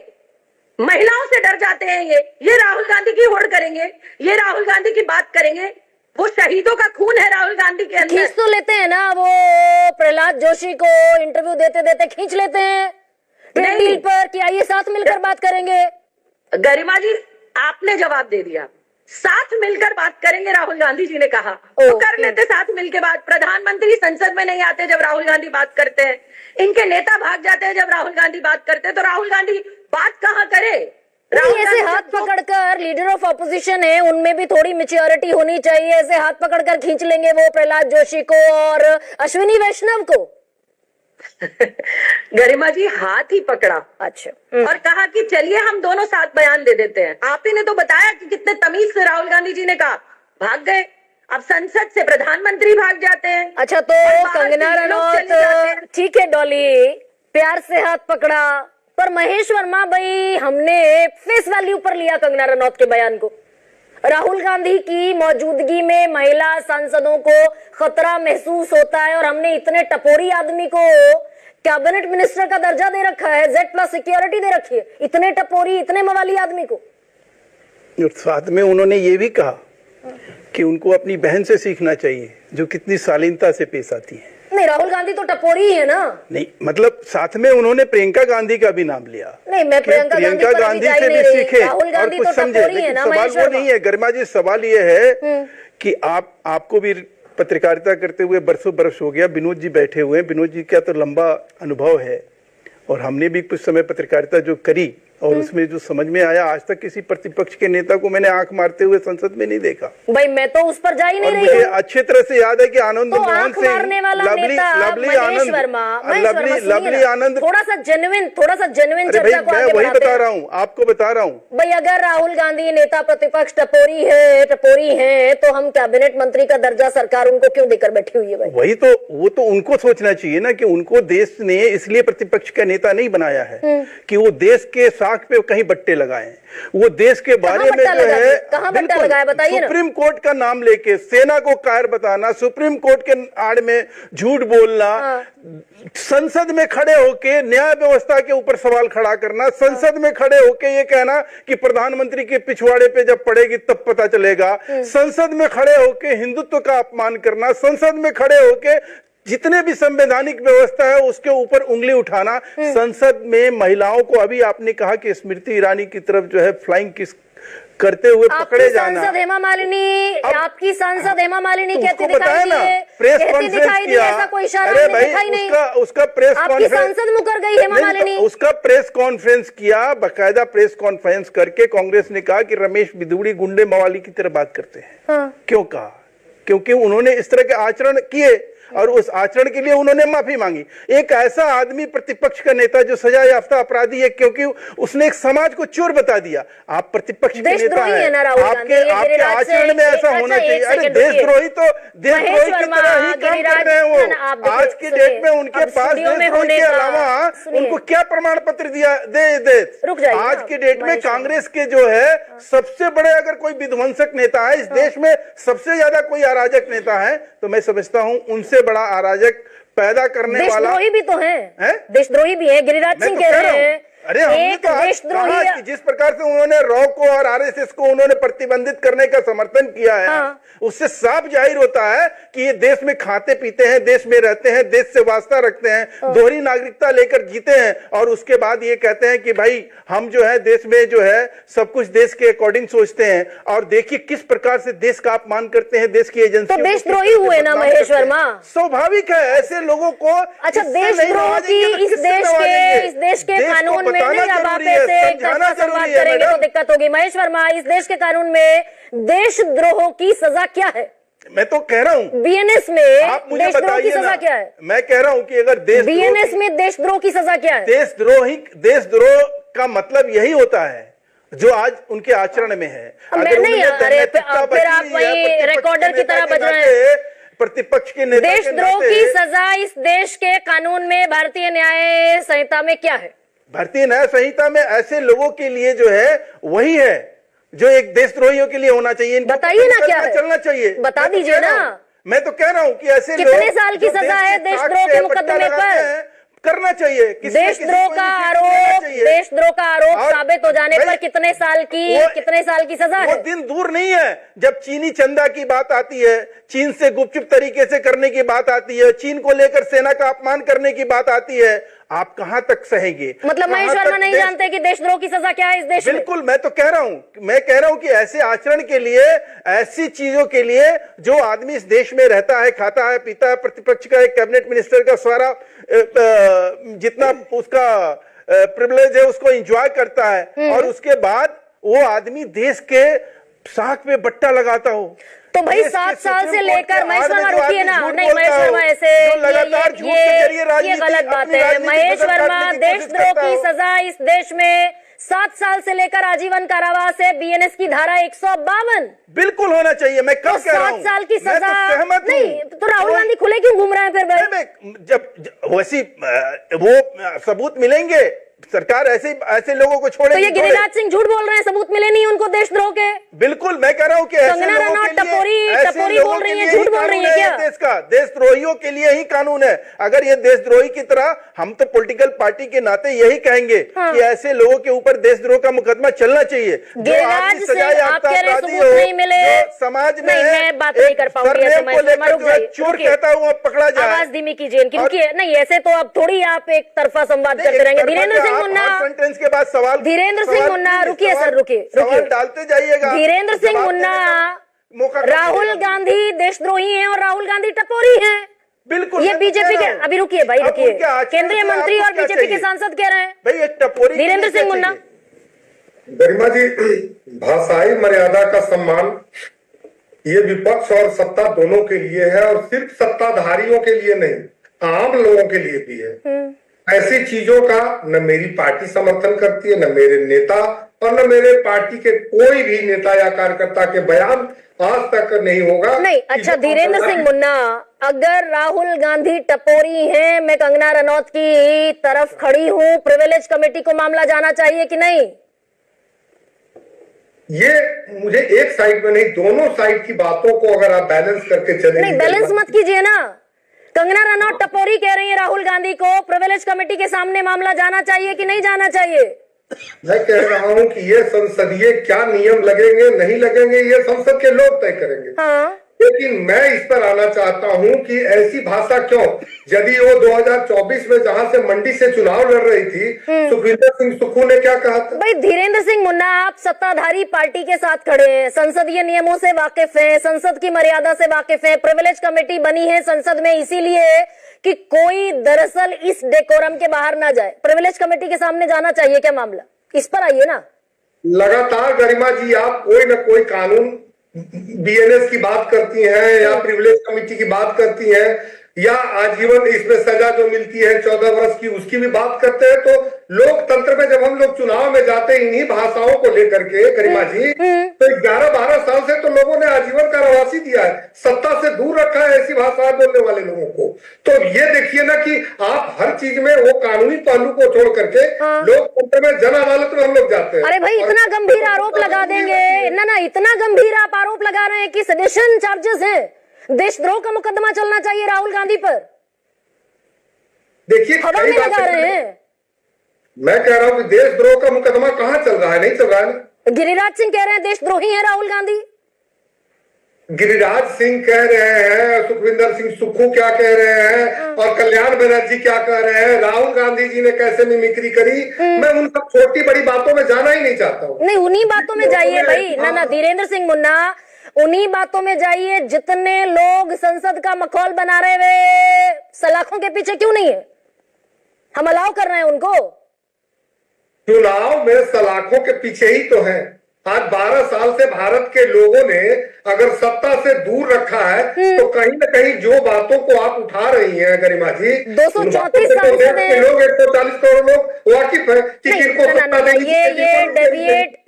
[SPEAKER 4] महिलाओं से डर जाते हैं ये राहुल गांधी की होड़ करेंगे, ये राहुल गांधी की बात करेंगे? वो शहीदों का खून है राहुल गांधी के अंदर।
[SPEAKER 1] खींच तो लेते हैं ना, वो प्रहलाद जोशी को इंटरव्यू देते देते खींच लेते हैं टेबल पर कि आइए साथ मिलकर बात करेंगे।
[SPEAKER 4] गरिमा जी, आपने जवाब दे दिया, साथ मिलकर बात करेंगे राहुल गांधी जी ने कहा, तो कर लेते साथ मिलकर बात। प्रधानमंत्री संसद में नहीं आते जब राहुल गांधी बात करते हैं, इनके नेता भाग जाते हैं जब राहुल गांधी बात करते हैं, तो राहुल गांधी बात कहां करे?
[SPEAKER 1] ऐसे हाथ पकड़कर लीडर ऑफ ऑपोजिशन है, उनमें भी थोड़ी मैच्योरिटी होनी चाहिए। ऐसे हाथ पकड़कर खींच लेंगे वो प्रहलाद जोशी को और अश्विनी वैष्णव को?
[SPEAKER 4] गरिमा जी, हाथ ही पकड़ा।
[SPEAKER 1] अच्छा।
[SPEAKER 4] और कहा कि चलिए हम दोनों साथ बयान दे देते हैं। आप ही ने तो बताया कि कितने तमीज से राहुल गांधी जी ने कहा, भाग गए। अब संसद से प्रधानमंत्री भाग जाते हैं।
[SPEAKER 1] अच्छा, तो कंगना रनौत, ठीक है डॉली, प्यार से हाथ पकड़ा, पर महेश वर्मा भाई हमने फेस वैल्यू पर लिया कंगना रनौत के बयान को। राहुल गांधी की मौजूदगी में महिला सांसदों को खतरा महसूस होता है और हमने इतने टपोरी आदमी को कैबिनेट मिनिस्टर का दर्जा दे रखा है, Z+ सिक्योरिटी दे रखी है, इतने टपोरी इतने मवाली आदमी को।
[SPEAKER 5] साथ में उन्होंने ये भी कहा कि उनको अपनी बहन से सीखना चाहिए जो कितनी शालीनता से पेश आती है।
[SPEAKER 1] नहीं, राहुल गांधी तो टपोरी ही है ना।
[SPEAKER 5] नहीं, मतलब साथ में उन्होंने प्रियंका गांधी का भी नाम लिया।
[SPEAKER 1] नहीं, मैं प्रियंका गांधी
[SPEAKER 5] से भी सीखे
[SPEAKER 1] राहुल गांधी
[SPEAKER 5] और कुछ
[SPEAKER 1] तो
[SPEAKER 5] समझे। लेकिन सवाल वो नहीं है गरिमा जी, सवाल ये है कि आपको भी पत्रकारिता करते हुए बरसों बरस हो गया, विनोद जी बैठे हुए हैं, विनोद जी का तो लंबा अनुभव है और हमने भी कुछ समय पत्रकारिता जो करी और उसमें जो समझ में आया, आज तक किसी प्रतिपक्ष के नेता को मैंने आंख मारते हुए संसद में नहीं देखा।
[SPEAKER 1] भाई मैं तो उस पर जा ही नहीं रही
[SPEAKER 5] मुझे अच्छी तरह से याद है कि आनंद
[SPEAKER 1] तो
[SPEAKER 5] मोहन सिंह, लवली आनंद,
[SPEAKER 1] थोड़ा सा जेन्युइन चर्चा को
[SPEAKER 5] मैं वही बता रहा हूँ, आपको बता रहा हूँ।
[SPEAKER 1] भाई अगर राहुल गांधी नेता प्रतिपक्ष टपोरी है तो हम कैबिनेट मंत्री का दर्जा सरकार उनको क्यों देकर बैठी हुई है? भाई
[SPEAKER 5] वही तो, वो तो उनको सोचना चाहिए ना कि उनको देश ने इसलिए प्रतिपक्ष का नेता नहीं बनाया है कि वो देश के साख पे कहीं बट्टे लगाए। वो देश के बारे में जो है,
[SPEAKER 1] कहां बट्टा लगाया बताइए ना।
[SPEAKER 5] सुप्रीम कोर्ट का नाम लेके सेना को कायर बताना, सुप्रीम कोर्ट के आड़ में झूठ बोलना, संसद में खड़े होके न्याय व्यवस्था के ऊपर सवाल खड़ा करना, संसद में खड़े होके ये कहना कि प्रधानमंत्री के पिछवाड़े पे जब पड़ेगी तब पता चलेगा, संसद में खड़े होके हिंदुत्व का अपमान करना, संसद में खड़े होके जितने भी संवैधानिक व्यवस्था है उसके ऊपर उंगली उठाना। संसद में महिलाओं को, अभी आपने कहा कि स्मृति ईरानी की तरफ जो है फ्लाइंग किस करते हुए पकड़े जाना।
[SPEAKER 1] आपकी सांसद हेमा मालिनी कहती
[SPEAKER 5] दिखाई दी, प्रेस कॉन्फ्रेंस किया।
[SPEAKER 1] अरे भाई उसका प्रेस कॉन्फ्रेंस, सांसद मुकर गई हेमा मालिनी,
[SPEAKER 5] उसका प्रेस कॉन्फ्रेंस किया, बाकायदा प्रेस कॉन्फ्रेंस करके कांग्रेस ने कहा कि रमेश बिधूड़ी गुंडे मवाली की तरह बात करते हैं। क्यों कहा? क्योंकि उन्होंने इस तरह के आचरण किए। और उस आचरण के लिए उन्होंने माफी मांगी। एक ऐसा आदमी प्रतिपक्ष का नेता जो सजा याफ्ता अपराधी है क्योंकि उसने एक समाज को चोर बता दिया। आप प्रतिपक्ष के नेता हैं, आपके आचरण में ऐसा होना चाहिए। अरे देशद्रोही तो देशद्रोही की तरह ही काम कर रहे हैं वो। आज की डेट में उनके पास देशद्रोही के अलावा उनको क्या प्रमाण पत्र दिया दे। आज की डेट में कांग्रेस के जो है सबसे बड़े अगर कोई विध्वंसक नेता है इस देश में, सबसे ज्यादा कोई अराजक नेता है तो मैं समझता हूं उनसे बड़ा अराजक पैदा करने वाला
[SPEAKER 1] देशद्रोही भी तो है? देशद्रोही भी है। गिरिराज सिंह कह रहे हैं
[SPEAKER 5] अरे हमने तो आज कि जिस प्रकार से उन्होंने रॉ को और आरएसएस को उन्होंने प्रतिबंधित करने का समर्थन किया है, उससे साफ जाहिर होता है कि ये देश में खाते पीते हैं, देश में रहते हैं, देश से वास्ता रखते हैं, दोहरी नागरिकता लेकर जीते हैं और उसके बाद ये कहते हैं कि भाई हम जो है देश में जो है सब कुछ देश के अकॉर्डिंग सोचते हैं। और देखिए किस प्रकार से देश का अपमान करते हैं, देश की एजेंसी।
[SPEAKER 1] तो देशद्रोही हुए ना महेश वर्मा?
[SPEAKER 5] स्वाभाविक है ऐसे लोगों को।
[SPEAKER 1] अच्छा, देशद्रोह की इस देश के कानून में नहीं, अब आप ऐसे संवाद करेंगे तो दिक्कत होगी। महेश वर्मा, इस देश के कानून में देशद्रोह की सजा क्या है?
[SPEAKER 5] मैं तो कह रहा हूँ
[SPEAKER 1] बीएनएस में
[SPEAKER 5] आप मुझे
[SPEAKER 1] देशद्रोह की सजा क्या है?
[SPEAKER 5] मैं कह रहा हूँ कि अगर
[SPEAKER 1] बीएनएस में देशद्रोह की सजा क्या है?
[SPEAKER 5] देशद्रोह का मतलब यही होता है जो आज उनके आचरण में है।
[SPEAKER 1] मैं नहीं, अरे फिर आप वही रिकॉर्डर की तरह बज रहे हैं।
[SPEAKER 5] प्रतिपक्ष के नेता
[SPEAKER 1] देशद्रोह की सजा इस देश के कानून में, भारतीय न्याय संहिता में क्या है?
[SPEAKER 5] भारतीय न्याय संहिता में ऐसे लोगों के लिए जो है वही है जो एक देशद्रोहियों के लिए होना चाहिए।
[SPEAKER 1] बताइए ना क्या है?
[SPEAKER 5] चलना चाहिए,
[SPEAKER 1] बता दीजिए ना।
[SPEAKER 5] मैं तो कह रहा हूँ कि ऐसे
[SPEAKER 1] कितने साल की सजा है देशद्रोह के मुकदमे पर?
[SPEAKER 5] करना चाहिए।
[SPEAKER 1] देशद्रोह का आरोप साबित हो जाने पर कितने साल की सजा है?
[SPEAKER 5] वो दिन दूर नहीं है जब चीनी चंदा की बात आती है, चीन से गुपचुप तरीके से करने की बात आती है, चीन कह लेकर सेना का अपमान करने की बात आती है। आप कहां तक सहेंगे?
[SPEAKER 1] मतलब महेश वर्मा नहीं जानते कि देशद्रोह की सजा क्या है इस देश में?
[SPEAKER 5] बिल्कुल, मैं कह रहा हूं कि ऐसे आचरण के लिए, ऐसी चीजों के लिए जो आदमी इस देश में रहता है, खाता है, पीता है, प्रतिपक्ष का एक कैबिनेट मिनिस्टर का सारा जितना उसका प्रिविलेज है उसको एंजॉय करता है और उसके बाद वो आदमी देश के साख पे बट्टा लगाता हो।
[SPEAKER 1] तो भाई 7 साल से लेकर, महेश वर्मा रुकिए ना, नहीं महेश वर्मा ऐसे ये गलत बात है। महेश वर्मा, देशद्रोह की सजा इस देश में 7 साल से लेकर आजीवन कारावास है। बीएनएस की धारा 152
[SPEAKER 5] बिल्कुल होना चाहिए। मैं कब कह रहा हूं
[SPEAKER 1] 7 साल की सजा
[SPEAKER 5] सहमत
[SPEAKER 1] नहीं, तो राहुल गांधी खुले क्यों घूम रहे हैं फिर भाई?
[SPEAKER 5] जब वैसी वो सबूत मिलेंगे सरकार ऐसे लोगों को छोड़ेगी।
[SPEAKER 1] तो ये गिरिराज सिंह झूठ बोल रहे हैं, सबूत मिले नहीं उनको देशद्रोह के?
[SPEAKER 5] बिल्कुल, मैं कह रहा हूं कि
[SPEAKER 1] कंगना रनौत टपोरी बोल रही है, झूठ बोल रही है क्या?
[SPEAKER 5] देश का देशद्रोहियों के लिए ही कानून है। अगर ये देशद्रोही की तरह, हम तो पॉलिटिकल पार्टी के नाते यही कहेंगे कि ऐसे लोगों के ऊपर देशद्रोह का मुकदमा चलना चाहिए।
[SPEAKER 1] गिरिराज सिंह, आप कह रहे हैं सबूत नहीं मिले,
[SPEAKER 5] समाज में
[SPEAKER 1] मैं बात नहीं कर पाऊंगी।
[SPEAKER 5] चोर कहता हूँ पकड़ा जाए।
[SPEAKER 1] आवाज धीमी कीजिए इनकी, रुकिए। नहीं, ऐसे तो अब थोड़ी आप एक तरफा संवाद करते रहेंगे। धीरेन्द्र सिंह मुन्ना,
[SPEAKER 5] सेंटेंस के बाद सवाल,
[SPEAKER 1] धीरेन्द्र सिंह मुन्ना, रुकिए सर, रुकिए,
[SPEAKER 5] सवाल डालते जाइएगा।
[SPEAKER 1] धीरेन्द्र सिंह मुन्ना, राहुल गांधी देशद्रोही हैं और राहुल गांधी टपोरी हैं।
[SPEAKER 5] बिल्कुल,
[SPEAKER 1] ये बीजेपी के, अभी रुकिए भाई, रुकिए, केंद्रीय मंत्री और बीजेपी के सांसद कह रहे हैं
[SPEAKER 5] भाई एक टपोरी।
[SPEAKER 1] धीरेन्द्र सिंह मुन्ना,
[SPEAKER 6] गरिमा जी, भाषाई मर्यादा का सम्मान ये विपक्ष और सत्ता दोनों के लिए है और सिर्फ सत्ताधारियों के लिए नहीं, आम लोगों के लिए भी है। ऐसी चीजों का न मेरी पार्टी समर्थन करती है, न मेरे नेता और न मेरे पार्टी के कोई भी नेता या कार्यकर्ता के बयान आज तक नहीं होगा।
[SPEAKER 1] नहीं, अच्छा धीरेन्द्र सिंह मुन्ना, अगर राहुल गांधी टपोरी हैं, मैं कंगना रनौत की तरफ खड़ी हूं, प्रिविलेज कमेटी को मामला जाना चाहिए कि नहीं?
[SPEAKER 6] ये मुझे एक साइड में नहीं, दोनों साइड की बातों को अगर आप बैलेंस करके चलेंगे।
[SPEAKER 1] नहीं, बैलेंस मत कीजिए ना। कंगना रनौत टपोरी कह रही है राहुल गांधी को, प्रिविलेज कमेटी के सामने मामला जाना चाहिए कि नहीं जाना चाहिए?
[SPEAKER 6] मैं कह रहा हूं कि ये संसदीय क्या नियम लगेंगे नहीं लगेंगे ये संसद के लोग तय करेंगे।
[SPEAKER 1] हाँ।
[SPEAKER 6] लेकिन मैं इस पर आना चाहता हूं कि ऐसी भाषा क्यों, यदि वो 2024 में जहां से मंडी से चुनाव लड़ रही थी, सुखविंदर सिंह सुक्खू ने क्या कहा था? भाई
[SPEAKER 1] धीरेन्द्र सिंह मुन्ना, आप सत्ताधारी पार्टी के साथ खड़े हैं, संसदीय नियमों से वाकिफ हैं, संसद की मर्यादा से वाकिफ हैं, प्रिविलेज कमेटी बनी है संसद में इसीलिए कि कोई दरअसल इस डेकोरम के बाहर ना जाए। प्रिविलेज कमेटी के सामने जाना चाहिए क्या मामला? इस पर आइए ना।
[SPEAKER 6] लगातार गरिमा जी आप कोई ना कोई कानून बीएनएस की बात करती हैं या प्रिविलेज कमेटी की बात करती हैं, या आजीवन इसमें सजा जो मिलती है 14 वर्ष की, उसकी भी बात करते हैं। तो लोकतंत्र में जब हम लोग चुनाव में जाते हैं इन्हीं भाषाओं को लेकर के गरिमा जी, तो 11-12 साल से तो लोगों ने आजीवन कारावासी दिया है, सत्ता से दूर रखा है ऐसी भाषा बोलने वाले लोगों को। तो ये देखिए ना कि आप हर चीज में वो कानूनी पहलू को छोड़ करके लोकतंत्र में जन अदालत में हम लोग जाते हैं।
[SPEAKER 1] अरे भाई इतना गंभीर आरोप लगा देंगे ना, इतना गंभीर आप आरोप लगा रहे हैं कि सेडिशन चार्जेस है, देशद्रोह का मुकदमा चलना चाहिए राहुल गांधी पर।
[SPEAKER 6] देखिए
[SPEAKER 1] खबर में लगा रहे हैं।
[SPEAKER 6] मैं कह रहा हूं कि देशद्रोह का मुकदमा कहां चल रहा है, नहीं चल रहा है।
[SPEAKER 1] गिरिराज सिंह कह रहे हैं देशद्रोही है राहुल गांधी।
[SPEAKER 6] गिरिराज सिंह कह रहे हैं, सुखविंदर सिंह सुक्खू क्या कह रहे हैं, और कल्याण बनर्जी क्या कह रहे हैं, राहुल गांधी जी ने कैसे मिमिक्री करी। मैं उन सब छोटी बड़ी बातों में जाना ही नहीं चाहता हूँ।
[SPEAKER 1] नहीं, उन्हीं बातों में जाइए भाई। ना धीरेन्द्र सिंह मुन्ना, उन्हीं बातों में जाइए जितने लोग संसद का मखौल बना रहे वे सलाखों के पीछे क्यों नहीं है? हम अलाउ कर रहे हैं उनको।
[SPEAKER 6] चुनाव में सलाखों के पीछे ही तो है। आज 12 साल से भारत के लोगों ने अगर सत्ता से दूर रखा है तो कहीं न कहीं जो बातों को आप उठा रही हैं गरिमा जी,
[SPEAKER 1] 234 सांसद हैं
[SPEAKER 6] लोग, 140 करोड़ लोग वाकिफ है कि किनको सत्ता देगी।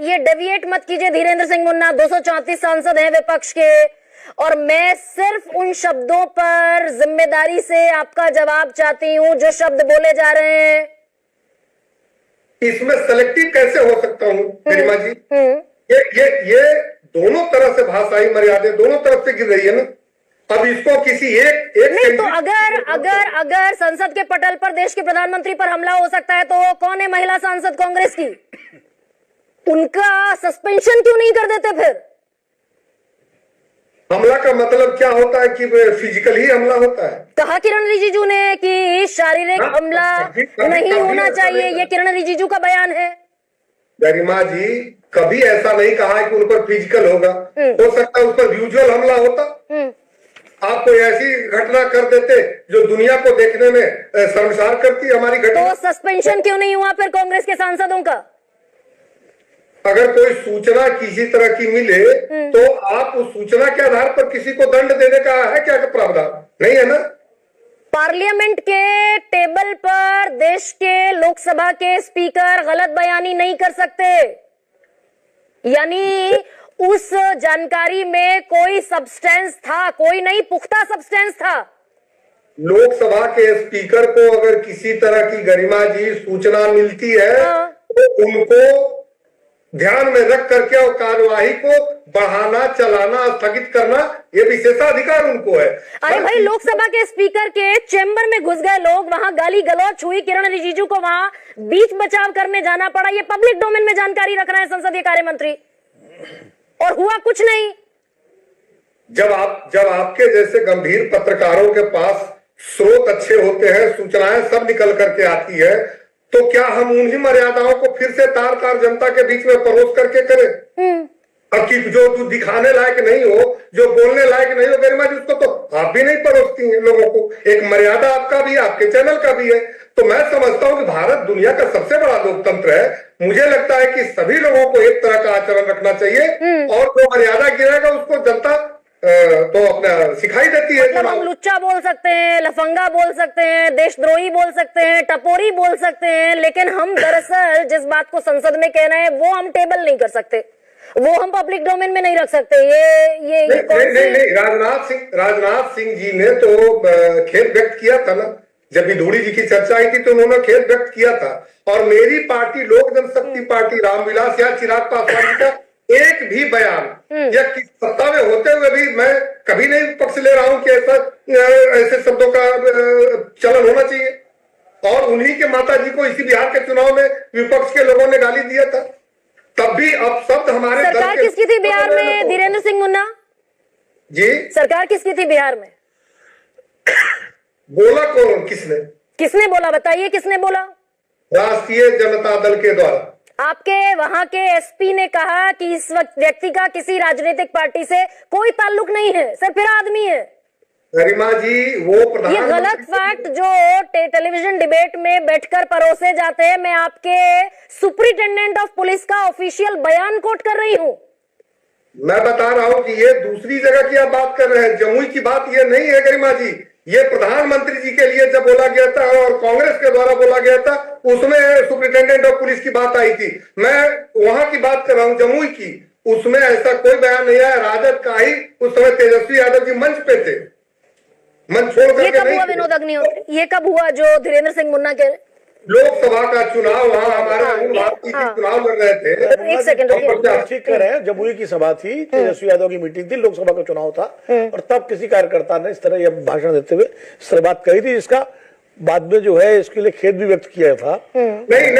[SPEAKER 1] ये डेविएट मत कीजिए धीरेन्द्र सिंह मुन्ना। 234 सांसद हैं विपक्ष के, और मैं सिर्फ उन शब्दों पर जिम्मेदारी से आपका जवाब चाहती हूं जो शब्द बोले जा रहे हैं।
[SPEAKER 6] इसमें सेलेक्टिव कैसे हो सकता हूं गरिमा जी? ये दोनों तरह से भाषाई मर्यादा दोनों तरफ से गिर रही है ना। अब इसको किसी एक
[SPEAKER 1] नहीं तो अगर संसद के पटल पर देश के प्रधानमंत्री पर हमला हो सकता है तो वो कौन है? महिला सांसद कांग्रेस की। उनका सस्पेंशन क्यों नहीं कर देते फिर?
[SPEAKER 6] हमला का मतलब क्या होता है कि फिजिकली हमला होता है।
[SPEAKER 1] कहा किरण रिजिजू ने कि शारीरिक हमला नहीं होना चाहिए, ये किरण रिजिजू का बयान है।
[SPEAKER 6] गरिमा जी कभी ऐसा नहीं कहा है कि उन पर फिजिकल होगा, हो सकता है उस पर विजुअल हमला होता। आप कोई ऐसी घटना कर देते जो दुनिया को देखने में शर्मसार करती हमारी घटना।
[SPEAKER 1] तो सस्पेंशन क्यों नहीं हुआ फिर कांग्रेस के सांसदों का?
[SPEAKER 6] अगर कोई सूचना किसी तरह की मिले तो आप उस सूचना के आधार पर किसी को दंड देने का है क्या प्रावधान? नहीं है ना।
[SPEAKER 1] पार्लियामेंट के टेबल पर देश के लोकसभा के स्पीकर गलत बयानी नहीं कर सकते, यानी उस जानकारी में कोई सब्सटेंस था, कोई नहीं पुख्ता सब्सटेंस था।
[SPEAKER 6] लोकसभा के स्पीकर को अगर किसी तरह की गरिमा जी सूचना मिलती है तो उनको ध्यान में रख करके और कार्यवाही को बढ़ाना, चलाना, स्थगित करना, ये विशेषाधिकार उनको है।
[SPEAKER 1] अरे भाई लोकसभा के स्पीकर के चेंबर में घुस गए लोग, वहां गाली गलौच हुई, किरण रिजिजू को वहां बीच बचाव करने जाना पड़ा। ये पब्लिक डोमेन में जानकारी रख रहे हैं संसदीय कार्य मंत्री, और हुआ कुछ नहीं।
[SPEAKER 6] जब आपके जैसे गंभीर पत्रकारों के पास स्रोत अच्छे होते हैं, सूचनाएं सब निकल करके आती है, तो क्या हम उन्हीं मर्यादाओं को फिर से तार तार जनता के बीच में परोस करके करें? अब कि जो दिखाने लायक नहीं हो, जो बोलने लायक नहीं हो गरिमा जी, उसको तो आप भी नहीं परोसती हैं लोगों को। एक मर्यादा आपका भी, आपके चैनल का भी है। तो मैं समझता हूं कि भारत दुनिया का सबसे बड़ा लोकतंत्र है। मुझे लगता है कि सभी लोगों को एक तरह का आचरण रखना चाहिए, और जो मर्यादा गिरेगा उसको जनता तो अपना सिखाई देती है।
[SPEAKER 1] मतलब हम लुच्चा बोल सकते हैं, लफंगा बोल सकते हैं, देशद्रोही बोल सकते हैं, टपोरी बोल सकते हैं, लेकिन हम दरअसल जिस बात को संसद में कह रहे हैं वो हम टेबल नहीं कर सकते, वो हम पब्लिक डोमेन में नहीं रख सकते। ये
[SPEAKER 6] नहीं, राजनाथ सिंह जी ने तो खेद व्यक्त किया था ना, जब विधूड़ी जी की चर्चा आई थी तो उन्होंने खेद व्यक्त किया था। और मेरी पार्टी लोक जनशक्ति पार्टी रामविलास या चिराग पासवान जी का एक भी बयान या सत्ता में होते हुए भी मैं कभी नहीं पक्ष ले रहा हूं कि ऐसे शब्दों का चलन होना चाहिए। और उन्हीं के माता जी को इसी बिहार के चुनाव में विपक्ष के लोगों ने गाली दिया था, तब भी अब शब्द हमारे
[SPEAKER 1] सरकार किसकी थी बिहार में धीरेन्द्र सिंह मुन्ना
[SPEAKER 6] जी?
[SPEAKER 1] सरकार किसकी थी बिहार में?
[SPEAKER 6] बोला कौन? किसने
[SPEAKER 1] बोला? बताइए किसने बोला?
[SPEAKER 6] राष्ट्रीय जनता दल के द्वारा।
[SPEAKER 1] आपके वहां के एसपी ने कहा कि इस वक्त व्यक्ति का किसी राजनीतिक पार्टी से कोई ताल्लुक नहीं है, सिर्फ फिर आदमी है।
[SPEAKER 6] गरिमा जी वो प्रधान,
[SPEAKER 1] ये गलत फैक्ट जो टेलीविजन डिबेट में बैठकर परोसे जाते हैं, मैं आपके सुपरिटेंडेंट ऑफ पुलिस का ऑफिशियल बयान कोट कर रही हूं।
[SPEAKER 6] मैं बता रहा हूं कि ये दूसरी जगह की आप बात कर रहे हैं, जमुई की बात ये नहीं है गरिमा जी। ये प्रधानमंत्री जी के लिए जब बोला गया था और कांग्रेस के द्वारा बोला गया था, उसमें सुप्रिंटेंडेंट ऑफ पुलिस की बात आई थी। मैं वहां की बात कर रहा हूं, जमुई की, उसमें ऐसा कोई बयान नहीं आया। राजद का ही उस समय तेजस्वी यादव जी मंच पे थे, मंच छोड़
[SPEAKER 1] ये
[SPEAKER 6] करके
[SPEAKER 1] कब
[SPEAKER 6] नहीं
[SPEAKER 1] हुआ
[SPEAKER 6] थे।
[SPEAKER 1] विनोद अग्निहोत्री? ये कब हुआ जो धीरेन्द्र सिंह मुन्ना के
[SPEAKER 6] लोकसभा का चुनाव, वहां हमारे अरुण भारती जी चुनाव लड़ रहे थे।
[SPEAKER 1] एक सेकंड रुकिए।
[SPEAKER 5] ठीक कर रहे हैं, जमुई की सभा थी, तेजस्वी यादव की मीटिंग थी, लोकसभा का चुनाव था, और तब किसी कार्यकर्ता ने इस तरह यह भाषण देते हुए इस तरह बात कही थी, जिसका बाद में जो है इसके लिए खेद भी व्यक्त किया था।
[SPEAKER 6] नहीं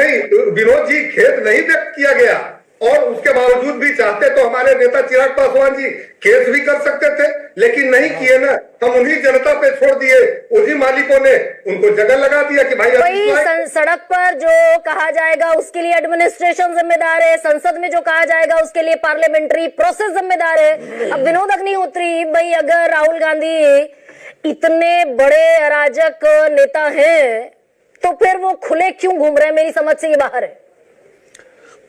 [SPEAKER 6] विनोद जी, खेद नहीं व्यक्त किया गया, और उसके बावजूद भी चाहते तो हमारे नेता चिराग पासवान जी केस भी कर सकते थे, लेकिन नहीं किए ना। हम उन्हीं जनता पे छोड़ दिए, उन्हीं मालिकों ने उनको जगह लगा दिया कि भाई
[SPEAKER 1] वही सड़क पर जो कहा जाएगा उसके लिए एडमिनिस्ट्रेशन जिम्मेदार है, संसद में जो कहा जाएगा उसके लिए पार्लियामेंट्री प्रोसेस जिम्मेदार है। अब विनोद अग्निहोत्री भाई, अगर राहुल गांधी इतने बड़े अराजक नेता हैं तो फिर वो खुले क्यों घूम रहे हैं? मेरी समझ से ये बाहर है।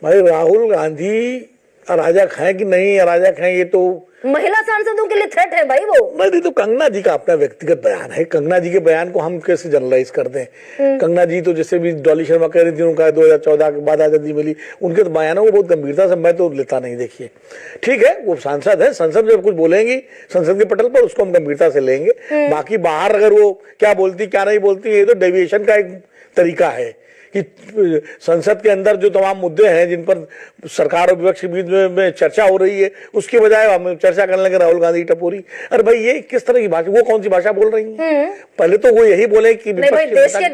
[SPEAKER 5] भाई राहुल गांधी अराजक है कि नहीं अराजक है, ये तो
[SPEAKER 1] महिला सांसदों के लिए थ्रेट है भाई वो।
[SPEAKER 5] नहीं, तो कंगना जी का अपना व्यक्तिगत बयान है। कंगना जी के बयान को हम कैसे जनरलाइज कर दें? कंगना जी तो जैसे भी डॉली शर्मा कह रही थी, उनका 2014 के बाद आजादी मिली, उनके तो बयानों को बहुत गंभीरता से मैं तो लेता नहीं। देखिए ठीक है, वो सांसद है, संसद में कुछ बोलेंगी संसद के पटल पर, उसको हम गंभीरता से लेंगे। बाकी बाहर अगर वो क्या बोलती क्या नहीं बोलती, ये तो डेविएशन का एक तरीका है कि संसद के अंदर जो तमाम मुद्दे हैं जिन पर सरकार और विपक्ष के बीच में चर्चा हो रही है, उसके बजाय हम चर्चा करने लगे राहुल गांधी टपोरी। अरे भाई ये किस तरह की भाषा, वो कौन सी भाषा बोल रही है? पहले तो वो यही बोले कि
[SPEAKER 1] नहीं भाई, देश के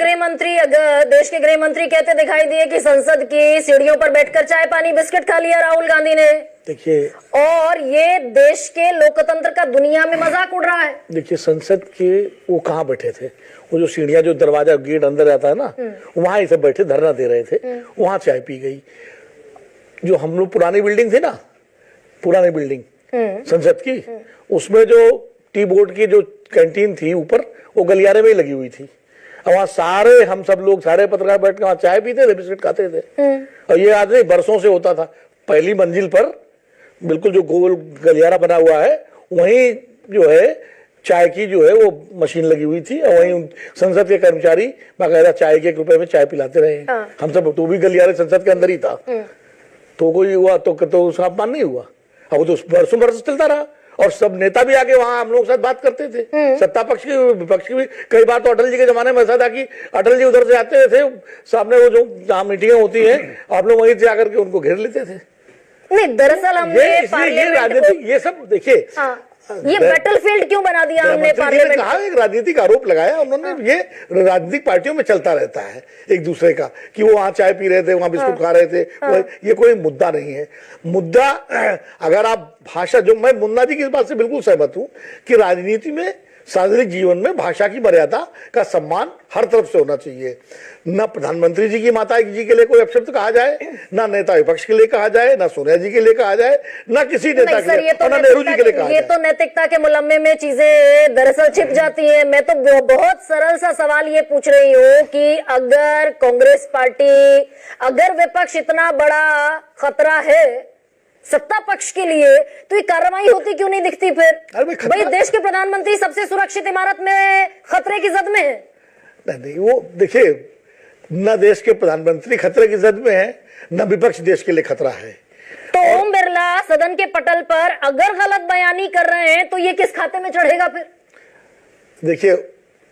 [SPEAKER 1] गृह मंत्री कहते दिखाई दिए कि संसद की सीढ़ियों पर बैठकर चाय पानी बिस्किट खा लिया राहुल गांधी ने।
[SPEAKER 5] देखिए,
[SPEAKER 1] और ये देश के लोकतंत्र का दुनिया में मजाक उड़ रहा है।
[SPEAKER 5] देखिए संसद के वो कहाँ बैठे थे, वो जो सीढ़ियां जो दरवाजा गेट अंदर रहता है ना, वहां ही सब बैठे धरना दे रहे थे, वहां चाय पी गई। जो हम लोग पुरानी बिल्डिंग थी ना, पुरानी बिल्डिंग संसद की, उसमें जो टी बोर्ड की जो कैंटीन थी ऊपर, वो गलियारे में ही लगी हुई थी। और वहाँ सारे हम सब लोग सारे पत्रकार बैठ के वहां चाय पीते थे, बिस्किट खाते थे। और ये आज नहीं, बरसों से होता था। पहली मंजिल पर बिल्कुल जो गोल गलियारा बना हुआ है, वहीं जो है चाय की जो है वो मशीन लगी हुई थी, और वहीं संसद के कर्मचारी बाकायदा चाय के 1 रुपए में चाय पिलाते रहे। हम सब, तो भी गलियारे संसद के अंदर ही था, तो कोई हुआ तो उसका अपमान नहीं हुआ। अब वो तो बरसों बरस चलता रहा, और सब नेता भी आके वहां हम लोग साथ बात करते थे, सत्ता पक्ष की विपक्ष की भी। कई बार तो अटल जी के जमाने में ऐसा था कि अटल जी उधर से आते थे, सामने वो जो जहाँ मीटिंगें होती है, आप लोग वहीं से आकर के उनको घेर लेते थे।
[SPEAKER 1] नहीं, दरअसल हमने
[SPEAKER 5] ये राजनीतिक, ये सब देखिए,
[SPEAKER 1] ये बैटलफील्ड क्यों बना दिया हमने पार्लियामेंट?
[SPEAKER 5] कहा एक राजनीतिक आरोप लगाया उन्होंने। ये राजनीतिक पार्टियों में चलता रहता है एक दूसरे का, कि वो वहां चाय पी रहे थे, वहां बिस्कुट खा रहे थे। ये कोई मुद्दा नहीं है। मुद्दा, अगर आप भाषा, जो मैं मुन्ना जी की इस बात से बिल्कुल सहमत हूं कि राजनीति में, सार्वजनिक जीवन में भाषा की मर्यादा का सम्मान हर तरफ से होना चाहिए। न प्रधानमंत्री जी की माता जी के लिए कोई अपशब्द कहा जाए, ना नेता विपक्ष के लिए कहा जाए, ना सोनिया जी के लिए कहा जाए, ना किसी नेता के लिए, और ना नेहरू जी के लिए कहा जाए।
[SPEAKER 1] ये तो नैतिकता के मुलम्मे में चीजें दरअसल छिप जाती हैं। मैं तो बहुत सरल सा सवाल ये पूछ रही हूँ कि अगर कांग्रेस पार्टी, अगर विपक्ष इतना बड़ा खतरा है सत्ता पक्ष के लिए, तो ये कार्रवाई होती क्यों नहीं दिखती फिर? भाई देश के प्रधानमंत्री सबसे सुरक्षित इमारत में खतरे की जद में है।
[SPEAKER 5] नहीं, वो देखिए, न देश के प्रधानमंत्री खतरे की जद में है, न विपक्ष देश के लिए खतरा है।
[SPEAKER 1] तो ओम बिरला सदन के पटल पर अगर गलत बयानी कर रहे हैं तो ये किस खाते में चढ़ेगा फिर?
[SPEAKER 5] देखिए,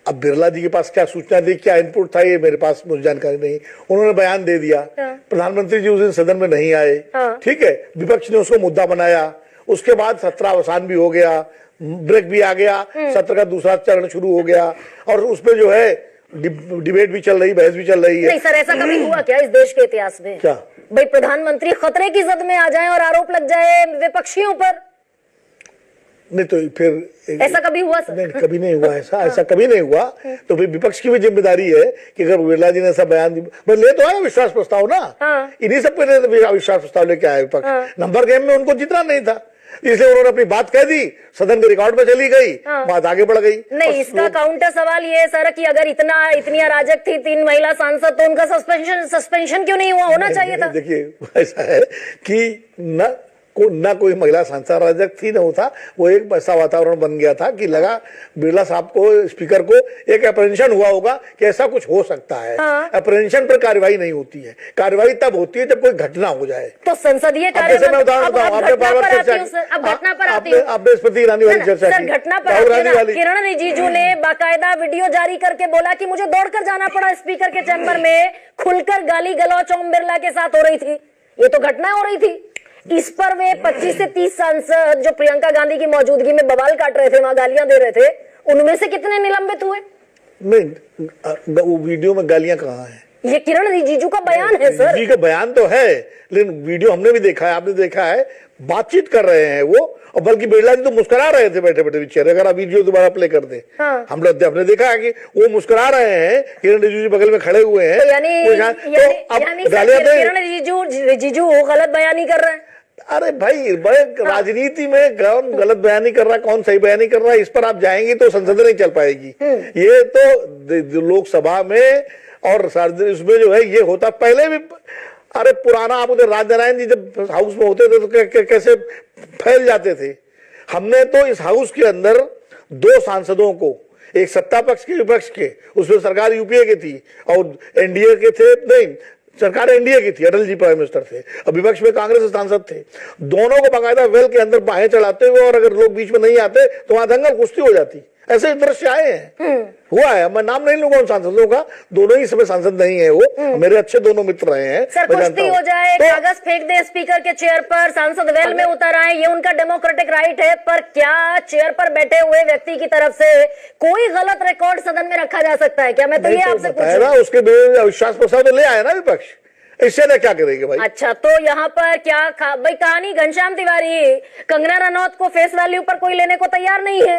[SPEAKER 5] अब बिरला जी के पास क्या सूचना थी, क्या इनपुट था, ये मेरे पास मुझे जानकारी नहीं। उन्होंने बयान दे दिया, प्रधानमंत्री जी उस दिन सदन में नहीं आए, ठीक है, विपक्ष ने उसको मुद्दा बनाया, उसके बाद सत्र अवसान भी हो गया, ब्रेक भी आ गया, सत्र का दूसरा चरण शुरू हो गया, और उसमें जो है डिबेट भी चल रही, बहस भी चल रही है।
[SPEAKER 1] नहीं सर, ऐसा कभी हुआ क्या इस देश के इतिहास में?
[SPEAKER 5] क्या
[SPEAKER 1] भाई प्रधानमंत्री खतरे की जद में आ जाएं और आरोप लग जाए विपक्षियों पर?
[SPEAKER 5] नहीं, तो फिर
[SPEAKER 1] ऐसा कभी हुआ सर? नहीं,
[SPEAKER 5] कभी नहीं हुआ ऐसा कभी नहीं हुआ। तो फिर विपक्ष की भी जिम्मेदारी है कि अगर बिरला जी ने ऐसा बयान दिया, ले तो आया विश्वास प्रस्ताव ना, इन्हीं सब पे विश्वास प्रस्ताव लेके आया विपक्ष। नंबर गेम में उनको जितना नहीं था, इसलिए उन्होंने अपनी बात कह दी, सदन के रिकॉर्ड में चली गई, बात आगे बढ़ गई।
[SPEAKER 1] नहीं, इसका काउंटर सवाल ये है सर कि अगर इतनी अराजक थी 3 महिला सांसद, तो उनका सस्पेंशन क्यों नहीं हुआ? होना चाहिए था।
[SPEAKER 5] देखिए, ऐसा है कि न
[SPEAKER 7] ना कोई महिला सांसद थी ना था, वो एक ऐसा वातावरण बन गया था कि लगा बिरला साहब को, स्पीकर को एक अप्रेहेंशन हुआ होगा कि ऐसा कुछ हो सकता है। अप्रेहेंशन पर कार्रवाई नहीं होती है, कार्रवाई तब होती है जब कोई घटना हो जाए।
[SPEAKER 1] तो संसदीय
[SPEAKER 7] घटना पर
[SPEAKER 1] किरण रिजिजू ने बाकायदा वीडियो जारी करके बोला कि मुझे दौड़कर जाना पड़ा स्पीकर के चैम्बर में, खुलकर गाली गलौच ओम बिरला के साथ हो रही थी। ये तो घटना हो रही थी। इस पर वे 25 से 30 सांसद जो प्रियंका गांधी की मौजूदगी में बवाल काट रहे थे, वहां गालियां दे रहे थे, उनमें से कितने निलंबित हुए?
[SPEAKER 7] नहीं, वो वीडियो में गालियां कहाँ हैं?
[SPEAKER 1] ये किरण रिजिजू का बयान है सर।
[SPEAKER 7] जी का बयान तो है, लेकिन वीडियो हमने भी देखा है, आपने देखा है, बातचीत कर रहे हैं वो, और बल्कि बिरला जी तो मुस्कुरा रहे थे बैठे बैठे चेहरे। अगर आप वीडियो दोबारा प्ले कर दे, हम लोग हमने देखा है कि वो मुस्कुरा रहे हैं, किरण रिजिजू जी बगल में खड़े हुए हैं।
[SPEAKER 1] तो यानी किरण रिजिजू गलत बयानी कर रहे हैं।
[SPEAKER 7] अरे भाई, राजनीति में कौन गलत बयानी कर रहा है, कौन सही बयानी कर रहा है, इस पर आप जाएंगे तो संसद नहीं चल पाएगी। ये तो लोकसभा में और उसमें जो है ये होता पहले भी। अरे पुराना, आप उधर राजनारायण जी जब हाउस में होते थे तो कैसे फैल जाते थे। हमने तो इस हाउस के अंदर 2 सांसदों को, एक सत्ता पक्ष के, विपक्ष के, उसमें सरकार यूपीए की थी और एनडीए के थे, नहीं सरकार एनडीए की थी, अटल जी प्राइम मिनिस्टर थे, और विपक्ष में कांग्रेस सांसद थे। दोनों को बाकायदा वेल के अंदर बाहें चढ़ाते हुए, और अगर लोग बीच में नहीं आते तो वहां दंगल कुश्ती हो जाती। ऐसे दृश्य आए हैं, हुआ है। मैं नाम नहीं लूंगा उन सांसदों का, दोनों ही समय सांसद नहीं है वो, मेरे अच्छे दोनों मित्र रहे हैं।
[SPEAKER 1] सर कुश्ती हो जाए, कागज फेंक दे स्पीकर के चेयर पर, सांसद वेल में उतर आए, ये उनका डेमोक्रेटिक राइट है, पर क्या चेयर पर बैठे हुए व्यक्ति की तरफ से कोई गलत रिकॉर्ड सदन में रखा जा सकता है क्या? मैं तो ये आपसे पूछ रहा हूं।
[SPEAKER 7] उसके अविश्वास प्रस्ताव तो ले आया ना विपक्ष, इससे ना क्या करेंगे भाई?
[SPEAKER 1] अच्छा, तो यहाँ पर क्या भाई कहानी घनश्याम तिवारी, कंगना रनौत को फेस वैल्यू पर कोई लेने को तैयार नहीं है।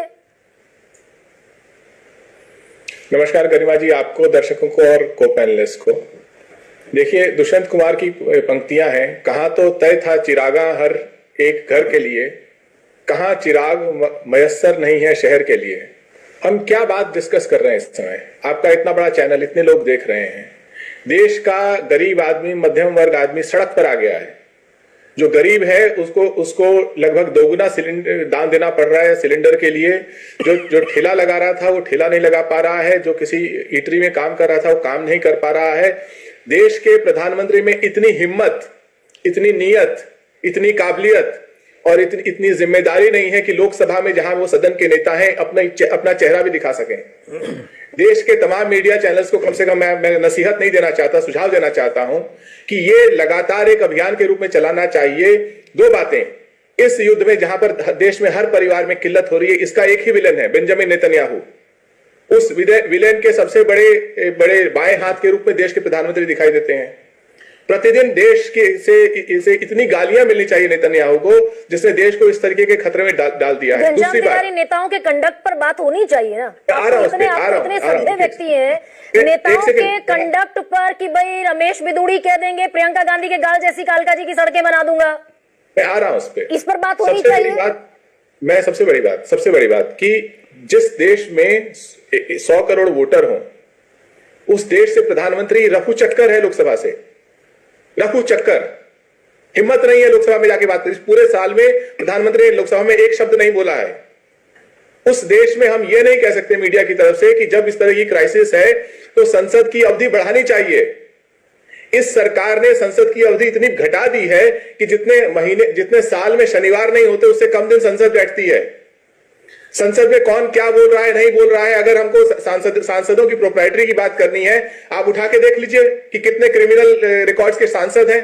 [SPEAKER 8] नमस्कार गरिमा जी, आपको, दर्शकों को और को पैनलिस्ट को। देखिए, दुष्यंत कुमार की पंक्तियां हैं, कहाँ तो तय था चिरागा हर एक घर के लिए, कहाँ चिराग मयस्सर नहीं है शहर के लिए। हम क्या बात डिस्कस कर रहे हैं इस समय? आपका इतना बड़ा चैनल, इतने लोग देख रहे हैं। देश का गरीब आदमी, मध्यम वर्ग आदमी सड़क पर आ गया है। जो गरीब है उसको लगभग 2 गुना सिलेंडर दान देना पड़ रहा है सिलेंडर के लिए। जो ठेला लगा रहा था वो ठेला नहीं लगा पा रहा है, जो किसी ईटरी में काम कर रहा था वो काम नहीं कर पा रहा है। देश के प्रधानमंत्री में इतनी हिम्मत, इतनी नीयत, इतनी काबिलियत और इतनी जिम्मेदारी नहीं है कि लोकसभा में, जहां वो सदन के नेता हैं, अपना चेहरा भी दिखा सकें। देश के तमाम मीडिया चैनल्स को कम से कम मैं नसीहत नहीं देना चाहता, सुझाव देना चाहता हूं कि ये लगातार एक अभियान के रूप में चलाना चाहिए। 2 बातें, इस युद्ध में जहां पर देश में हर परिवार में किल्लत हो रही है, इसका एक ही विलेन है, बेंजामिन नेतन्याहू। उस विलेन के सबसे बड़े बाएं हाथ के रूप में देश के प्रधानमंत्री दिखाई देते हैं। प्रतिदिन देश के से इतनी गालियां मिलनी चाहिए नेतन्याहू को, जिसने देश को इस तरीके के खतरे में डाल दिया है।
[SPEAKER 1] दूसरी बात, नेताओं के कंडक्ट पर बात होनी चाहिए ना। इतने सभ्य व्यक्ति हैं, नेताओं के कंडक्ट पर कि भाई रमेश बिदुड़ी कह देंगे प्रियंका गांधी के गाल जैसी कालका जी की सड़कें बना दूंगा।
[SPEAKER 8] मैं आ रहा हूं उस पर,
[SPEAKER 1] इस पर बात होनी चाहिए।
[SPEAKER 8] सबसे बड़ी बात कि जिस देश में 100 करोड़ वोटर हों, उस देश से प्रधानमंत्री रफू चक्कर है लोकसभा से, रफू चक्कर। हिम्मत नहीं है लोकसभा में जाके बात करें। इस पूरे साल में प्रधानमंत्री ने लोकसभा में एक शब्द नहीं बोला है। उस देश में हम ये नहीं कह सकते मीडिया की तरफ से कि जब इस तरह की क्राइसिस है तो संसद की अवधि बढ़ानी चाहिए। इस सरकार ने संसद की अवधि इतनी घटा दी है कि जितने साल में शनिवार नहीं होते उससे कम दिन संसद बैठती है। संसद में कौन क्या बोल रहा है, नहीं बोल रहा है, अगर हमको सांसदों की प्रोप्राइटरी की बात करनी है, आप उठा के देख लीजिए कि कितने क्रिमिनल रिकॉर्ड्स के सांसद हैं।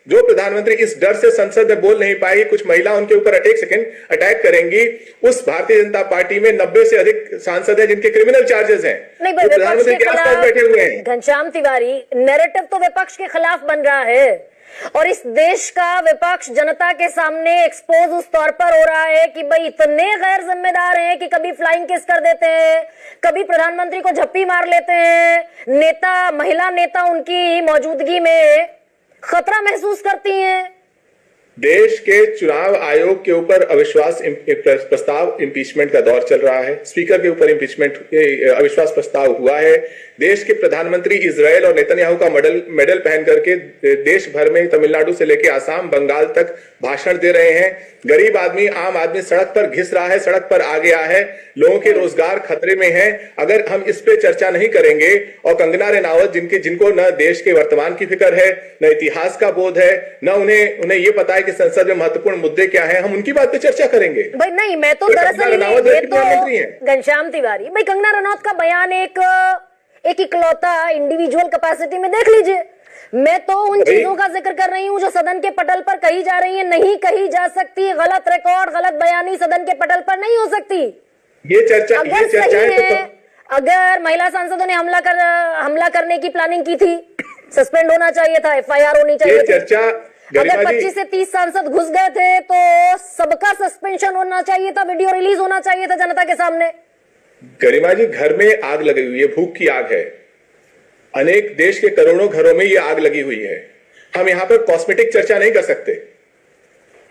[SPEAKER 8] जो प्रधानमंत्री इस डर से संसद में बोल नहीं पाई, कुछ महिला उनके ऊपर अटैक करेंगी, उस भारतीय जनता पार्टी में 90 से अधिक सांसद हैं जिनके क्रिमिनल चार्जेस हैं।
[SPEAKER 1] नहीं, प्रधानमंत्री के आसपास बैठे हुए हैं। घनश्याम तिवारी, नैरेटिव तो विपक्ष के खिलाफ बन रहा है और इस देश का विपक्ष जनता के सामने एक्सपोज उस तौर पर हो रहा है कि भाई इतने गैर जिम्मेदार हैं कि कभी फ्लाइंग किस कर देते हैं, कभी प्रधानमंत्री को झप्पी मार लेते हैं, महिला नेता उनकी मौजूदगी में खतरा महसूस करती हैं।
[SPEAKER 8] देश के चुनाव आयोग के ऊपर अविश्वास प्रस्ताव, इंपीचमेंट का दौर चल रहा है। स्पीकर के ऊपर अविश्वास प्रस्ताव हुआ है। देश के प्रधानमंत्री इजराइल और नेतन्याहू का मेडल पहन करके देश भर में तमिलनाडु से लेकर आसाम बंगाल तक भाषण दे रहे हैं। गरीब आदमी, आम आदमी सड़क पर घिस रहा है, सड़क पर आ गया है, लोगों के रोजगार खतरे में है। अगर हम इस पे चर्चा नहीं करेंगे और कंगना रनौत जिनको न देश के वर्तमान की फिक्र है, न इतिहास का बोध है, न उन्हें ये पता है कि संसद में महत्वपूर्ण मुद्दे क्या हैं, हम उनकी बात पे चर्चा करेंगे।
[SPEAKER 1] भाई नहीं, मैं तो दरअसल घनश्याम तिवारी, भाई कंगना रनौत का बयान एक इकलौता इंडिविजुअल कैपेसिटी में देख लीजिए। मैं तो उन चीजों का जिक्र कर रही हूं जो सदन के पटल पर कही जा रही है, नहीं कही जा सकती। गलत रिकॉर्ड, गलत बयानी सदन के पटल पर नहीं हो सकती।
[SPEAKER 8] ये चर्चा
[SPEAKER 1] अगर महिला सांसदों ने हमला करने की प्लानिंग की थी, सस्पेंड होना चाहिए था, FIR होनी चाहिए थी। अगर 25 से 30 सांसद घुस गए थे तो सबका सस्पेंशन होना चाहिए था, वीडियो रिलीज होना चाहिए था जनता के सामने।
[SPEAKER 8] गरिमा जी, घर में आग लगी हुई है, भूख की आग है, अनेक देश के करोड़ों घरों में ये आग लगी हुई है। हम यहां पर कॉस्मेटिक चर्चा नहीं कर सकते,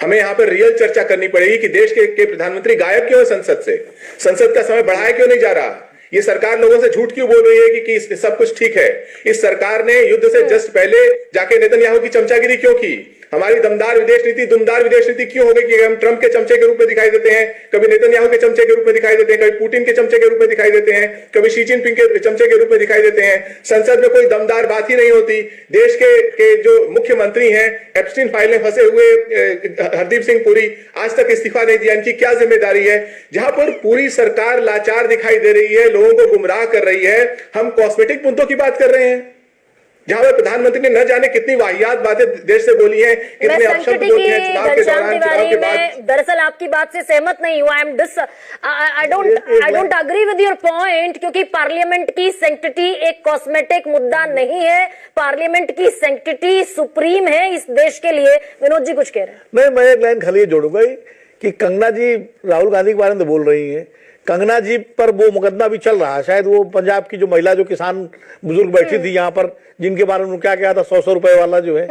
[SPEAKER 8] हमें यहां पर रियल चर्चा करनी पड़ेगी कि देश के प्रधानमंत्री गायब क्यों है संसद से, संसद का समय बढ़ाया क्यों नहीं जा रहा, ये सरकार लोगों से झूठ क्यों बोल रही है कि सब कुछ ठीक है। इस सरकार ने युद्ध से जस्ट पहले जाके नेतन्याहू की चमचागिरी क्यों की, हमारी दुमदार विदेश नीति क्यों हो गई कि हम ट्रंप के चमचे के रूप में दिखाई देते हैं, कभी नेतन्याहू के चमचे के रूप में दिखाई देते हैं, कभी पुतिन के चमचे के रूप में दिखाई देते हैं, कभी शी जिनपिंग के चमचे के रूप में दिखाई देते हैं। संसद में कोई दमदार बात ही नहीं होती। देश के जो मुख्यमंत्री हैं, एप्स्टीन फाइल में फंसे हुए हरदीप सिंह पुरी आज तक इस्तीफा नहीं दिया, इनकी क्या जिम्मेदारी है। जहां पर पूरी सरकार लाचार दिखाई दे रही है, लोगों को गुमराह कर रही है, हम कॉस्मेटिक मुद्दों की बात कर रहे हैं। जहां पर प्रधानमंत्री ने न जाने कितनी वाहियात बातें देश से बोली हैं, कितने अपशब्द बोले हैं चुनाव के दौरान, चुनाव के बाद।
[SPEAKER 1] दरअसल आपकी बात से सहमत नहीं हुआ। I don't agree with your point, क्योंकि पार्लियामेंट की सैंक्टिटी एक कॉस्मेटिक मुद्दा नहीं है। पार्लियामेंट की सैंक्टिटी सुप्रीम है इस देश के लिए। विनोद जी कुछ कह रहे हैं।
[SPEAKER 7] मैं एक लाइन खाली जोड़ूंगा कि कंगना जी राहुल गांधी के बारे में बोल रही है, कंगना जी पर वो मुकदमा भी चल रहा है। शायद वो पंजाब की जो महिला जो किसान बुजुर्ग बैठी थी यहाँ पर, जिनके बारे में क्या कहा था 100 रुपए वाला जो है,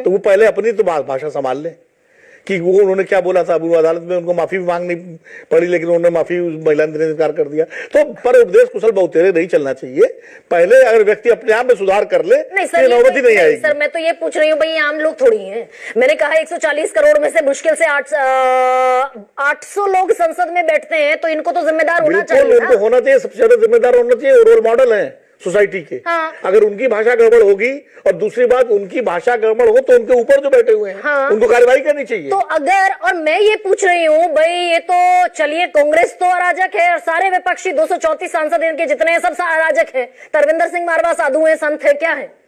[SPEAKER 7] तो वो पहले अपनी तो भाषा संभाल ले कि वो उन्होंने क्या बोला था। वो अदालत में उनको माफी भी मांगनी पड़ी, लेकिन उन्होंने माफी महिला ने इनकार कर दिया। तो पर उपदेश कुशल बहुतेरे नहीं चलना चाहिए। पहले अगर व्यक्ति अपने आप में सुधार कर ले, नौबत ही नहीं आएगी।
[SPEAKER 1] सर मैं तो ये पूछ रही हूँ, भाई आम लोग थोड़ी हैं। मैंने कहा 140 करोड़ में से मुश्किल से 800 लोग संसद में बैठते हैं, तो इनको तो जिम्मेदार होना चाहिए।
[SPEAKER 7] उनको होना चाहिए, सबसे ज्यादा जिम्मेदार होना चाहिए, रोल मॉडल है सोसाइटी के। अगर उनकी भाषा गड़बड़ होगी, और दूसरी बात उनकी भाषा गड़बड़ हो तो उनके ऊपर जो बैठे हुए हैं उनको कार्रवाई करनी चाहिए।
[SPEAKER 1] तो अगर, और मैं ये पूछ रही हूँ भाई, ये तो चलिए कांग्रेस तो अराजक है और सारे विपक्षी 234 सांसद इनके जितने हैं सब अराजक हैं। तरविंदर सिंह मारवा साधु है, संत है, क्या है?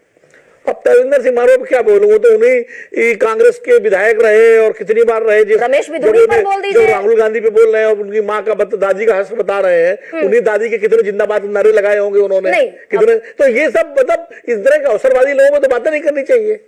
[SPEAKER 7] अब तरविंदर सिंह मारवा क्या बोलूं, वो तो उन्हीं कांग्रेस के विधायक रहे और कितनी बार रहे।
[SPEAKER 1] रमेश बिधूड़ी पर बोल दीजिए,
[SPEAKER 7] जो राहुल गांधी पे बोल रहे हैं और उनकी माँ का दादी का हश्र बता रहे हैं, उन्हीं दादी के कितने जिंदाबाद नारे लगाए होंगे उन्होंने, कितने। तो ये सब मतलब इस तरह के अवसरवादी लोगों में तो बातें नहीं करनी चाहिए।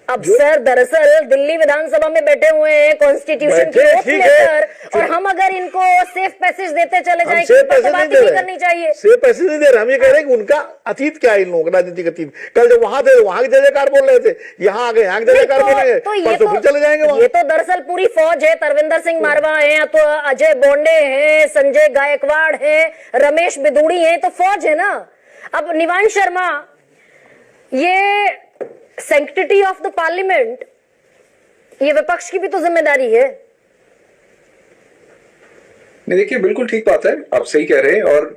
[SPEAKER 1] अब सर दरअसल दिल्ली विधानसभा में बैठे हुए हैं, कॉन्स्टिट्यूशन की ओथ लेकर, और हम अगर इनको सेफ पैसेज देते चले जाएं, बात नहीं करनी चाहिए।
[SPEAKER 7] सेफ पैसेज नहीं दे रहे, हम ये कह रहे हैं कि उनका अतीत क्या है, इन लोगों का राजनीतिक अतीत। कल जब वहां थे वहां की जय जयकार बोल रहे थे, यहाँ आ गए यहाँ की जय जयकार बोलेंगे, तो फिर चले जाएंगे वहां।
[SPEAKER 1] ये तो दरअसल पूरी फौज है। तरविंदर सिंह मारवा है, तो अजय बोंडे है, संजय गायकवाड़ है, रमेश बिधूड़ी है, तो फौज है ना। अब निवान शर्मा, ये सैंक्टिटी ऑफ द पार्लियामेंट, ये विपक्ष की भी तो जिम्मेदारी है।
[SPEAKER 9] नहीं देखिए, बिल्कुल ठीक बात है, आप सही कह रहे हैं और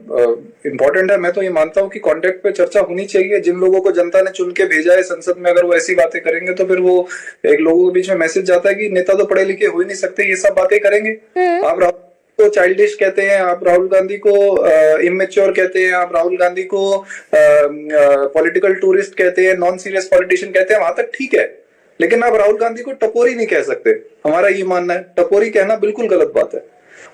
[SPEAKER 9] इम्पोर्टेंट है। मैं तो ये मानता हूँ कि कॉन्टेक्ट पे चर्चा होनी चाहिए। जिन लोगों को जनता ने चुन के भेजा है संसद में, अगर वो ऐसी बातें करेंगे तो फिर वो एक लोगों के बीच में मैसेज जाता है कि नेता तो पढ़े लिखे हो ही नहीं सकते, ये सब बातें करेंगे। आप राहुल को चाइल्डिश कहते हैं, आप राहुल गांधी को इमेच्योर कहते हैं, आप राहुल गांधी को पॉलिटिकल टूरिस्ट कहते हैं, नॉन सीरियस पॉलिटिशियन कहते हैं, वहां तक ठीक है। लेकिन आप राहुल गांधी को टपोरी नहीं कह सकते, हमारा ये मानना है। टपोरी कहना बिल्कुल गलत बात है।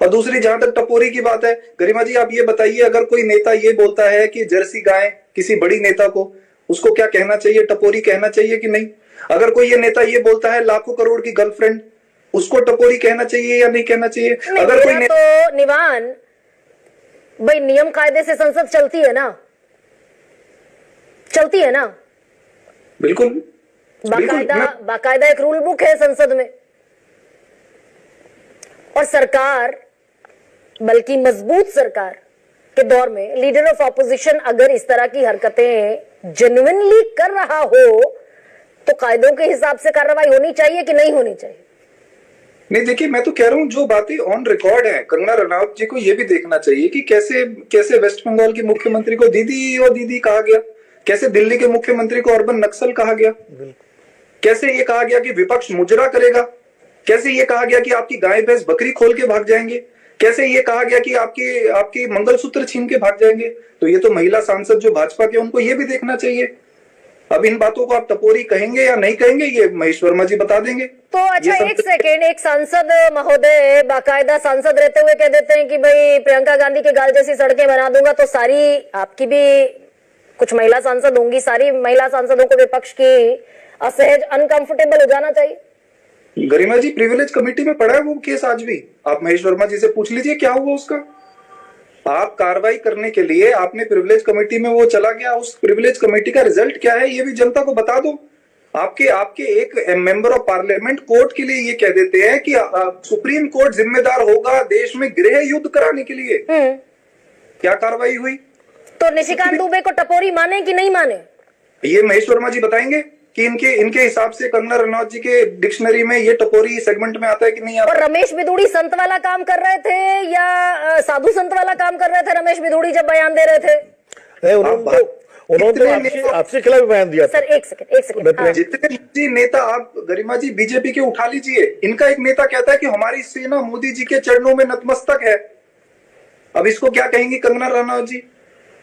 [SPEAKER 9] और दूसरी, जहां तक टपोरी की बात है, गरिमा जी आप ये बताइए, अगर कोई नेता ये बोलता है कि जर्सी गाय किसी बड़ी नेता को, उसको क्या कहना चाहिए? टपोरी कहना चाहिए कि नहीं? अगर कोई ये नेता ये बोलता है लाखों करोड़ की गर्लफ्रेंड, उसको टपोरी कहना चाहिए या नहीं कहना चाहिए? अगर कोई
[SPEAKER 1] तो निवान भाई, नियम कायदे से संसद चलती है ना, चलती है ना,
[SPEAKER 9] बिल्कुल
[SPEAKER 1] बाकायदा एक रूल बुक है संसद में। और सरकार, बल्कि मजबूत सरकार के दौर में लीडर ऑफ ऑपोजिशन अगर इस तरह की हरकतें जेन्युइनली कर रहा हो तो कायदों के हिसाब से कार्रवाई होनी चाहिए कि नहीं होनी चाहिए?
[SPEAKER 9] नहीं, देखिए, मैं तो कह रहा हूँ जो बातें ऑन रिकॉर्ड है, कंगना रनौत जी को ये भी देखना चाहिए कि कैसे कैसे वेस्ट बंगाल के मुख्यमंत्री को दीदी और दीदी कहा गया, कैसे दिल्ली के मुख्यमंत्री को अर्बन नक्सल कहा गया, कैसे ये कहा गया कि विपक्ष मुजरा करेगा, कैसे ये कहा गया कि आपकी गाय भैंस बकरी खोल के भाग जाएंगे, कैसे ये कहा गया कि आपकी मंगलसूत्र छीन के भाग जाएंगे। तो ये तो महिला सांसद जो भाजपा के, उनको ये भी देखना चाहिए। अब इन बातों को आप टपोरी कहेंगे या नहीं कहेंगे, ये महेश वर्मा जी बता देंगे।
[SPEAKER 1] तो अच्छा, एक सेकेंड, एक सांसद महोदय बाकायदा सांसद रहते हुए कह देते हैं कि भाई प्रियंका गांधी के गाल जैसी सड़कें बना दूंगा, तो सारी आपकी भी कुछ महिला सांसद होंगी, सारी महिला सांसदों को विपक्ष की असहज अनकंफर्टेबल हो जाना चाहिए।
[SPEAKER 9] गरिमा जी, प्रिविलेज कमेटी में पड़ा है वो केस आज भी, आप महेश वर्मा जी से पूछ लीजिए क्या हुआ उसका। आप कार्रवाई करने के लिए आपने प्रिविलेज कमेटी में वो चला गया, उस प्रिविलेज कमेटी का रिजल्ट क्या है ये भी जनता को बता दो। आपके एक मेंबर ऑफ पार्लियामेंट कोर्ट के लिए ये कह देते हैं कि सुप्रीम कोर्ट जिम्मेदार होगा देश में गृह युद्ध कराने के लिए। क्या कार्रवाई हुई?
[SPEAKER 1] तो निशिकांत दुबे को टपोरी माने कि नहीं माने,
[SPEAKER 9] ये महेश वर्मा जी बताएंगे कि इनके हिसाब से कंगना रनौत जी के डिक्शनरी में ये टपोरी सेगमेंट में आता है कि नहीं आता।
[SPEAKER 1] और रमेश बिधूड़ी संत वाला काम कर रहे थे या साधु संत वाला काम कर रहे थे रमेश बिधूड़ी जब बयान दे रहे थे?
[SPEAKER 7] उन्होंने आपसे खिलाफ बयान दिया था।
[SPEAKER 1] सर एक सेकंड,
[SPEAKER 9] जितने नेता आप गरिमा जी बीजेपी के उठा लीजिए, इनका एक नेता कहता है कि हमारी सेना मोदी जी के चरणों में नतमस्तक है। अब इसको क्या कहेंगी कंगना रनौत जी?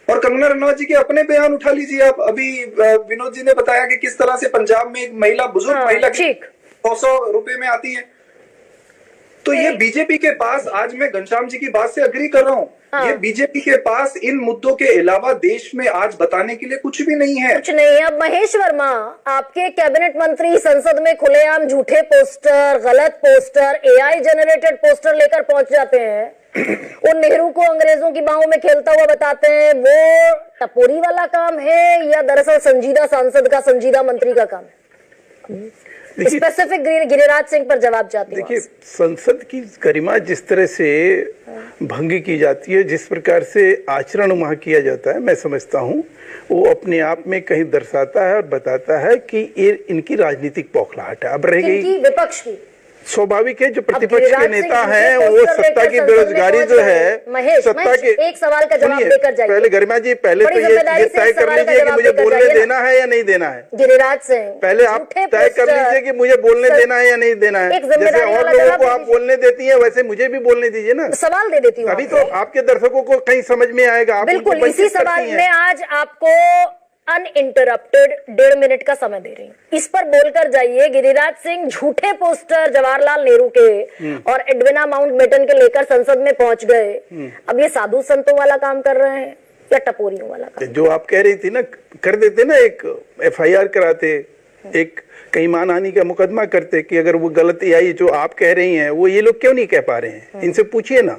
[SPEAKER 9] और कंगना रनौत जी के अपने बयान उठा लीजिए आप। अभी विनोद जी ने बताया कि किस तरह से पंजाब में एक महिला, बुजुर्ग महिला 100 रुपए में आती है। तो ये बीजेपी के पास, आज मैं घनश्याम जी की बात से अग्री कर रहा हूँ, ये बीजेपी के पास इन मुद्दों के अलावा देश में आज बताने के लिए कुछ भी नहीं है।
[SPEAKER 1] कुछ नहीं। अब महेश वर्मा, आपके कैबिनेट मंत्री संसद में खुलेआम झूठे पोस्टर, गलत पोस्टर, एआई जनरेटेड पोस्टर लेकर पहुंच जाते हैं, वो नेहरू को अंग्रेजों की बाहों में खेलता हुआ बताते हैं। वो टपोरी वाला काम है या दरअसल संजीदा सांसद का, संजीदा मंत्री का काम है? स्पेसिफिक गिरिराज सिंह पर जवाब चाहती हूँ।
[SPEAKER 5] देखिए, संसद की गरिमा जिस तरह से भंग की जाती है, जिस प्रकार से आचरण वहां किया जाता है, मैं समझता हूँ वो अपने आप में कहीं दर्शाता है और बताता है कि ये इनकी राजनीतिक बौखलाहट है। अब रह गई
[SPEAKER 1] विपक्ष की,
[SPEAKER 5] स्वाभाविक है, जो प्रतिपक्ष के नेता हैं वो सत्ता की बेरोजगारी जो है, सत्ता के,
[SPEAKER 1] एक सवाल का जवाब देकर जाइए।
[SPEAKER 5] पहले गरिमा जी, पहले तो ये तय कर लीजिए कि मुझे बोलने देना है या नहीं देना है।
[SPEAKER 1] गिरिराज सिंह,
[SPEAKER 5] पहले आप तय कर लीजिए कि मुझे बोलने देना है या नहीं देना है। जैसे और लोगों को आप बोलने देती है, वैसे मुझे भी बोलने दीजिए ना।
[SPEAKER 1] सवाल दे देती हूँ,
[SPEAKER 5] अभी तो आपके दर्शकों को कहीं समझ में आएगा।
[SPEAKER 1] बिल्कुल, इसी सवाल में आज आपको अनइंटरप्टेड 1.5 मिनट का समय दे रही हूँ, इस पर बोलकर जाइए। गिरिराज सिंह झूठे पोस्टर जवाहरलाल नेहरू के और एडविना माउंटबेटन के लेकर संसद में पहुंच गए। अब ये साधु संतों वाला काम कर रहे हैं या टपोरियों वाला काम?
[SPEAKER 5] जो आप कह रही थी ना, कर देते ना, एक FIR कराते, एक कहीं मानहानि का मुकदमा करते कि अगर वो गलत आई जो आप कह रही हैं, वो ये लोग क्यों नहीं कह पा रहे हैं? इनसे पूछिए ना,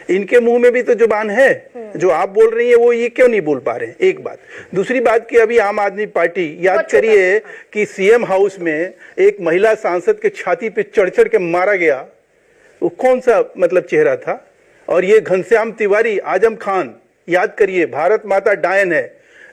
[SPEAKER 5] इनके मुंह में भी तो जुबान है। जो आप बोल रही है वो ये क्यों नहीं बोल पा रहे हैं? एक बात। दूसरी बात कि अभी आम आदमी पार्टी, याद करिए कि CM हाउस में एक महिला सांसद के छाती पे चढ़ चढ़ के मारा गया, वो कौन सा मतलब चेहरा था? और ये घनश्याम तिवारी, आजम खान, याद करिए, भारत माता डायन है।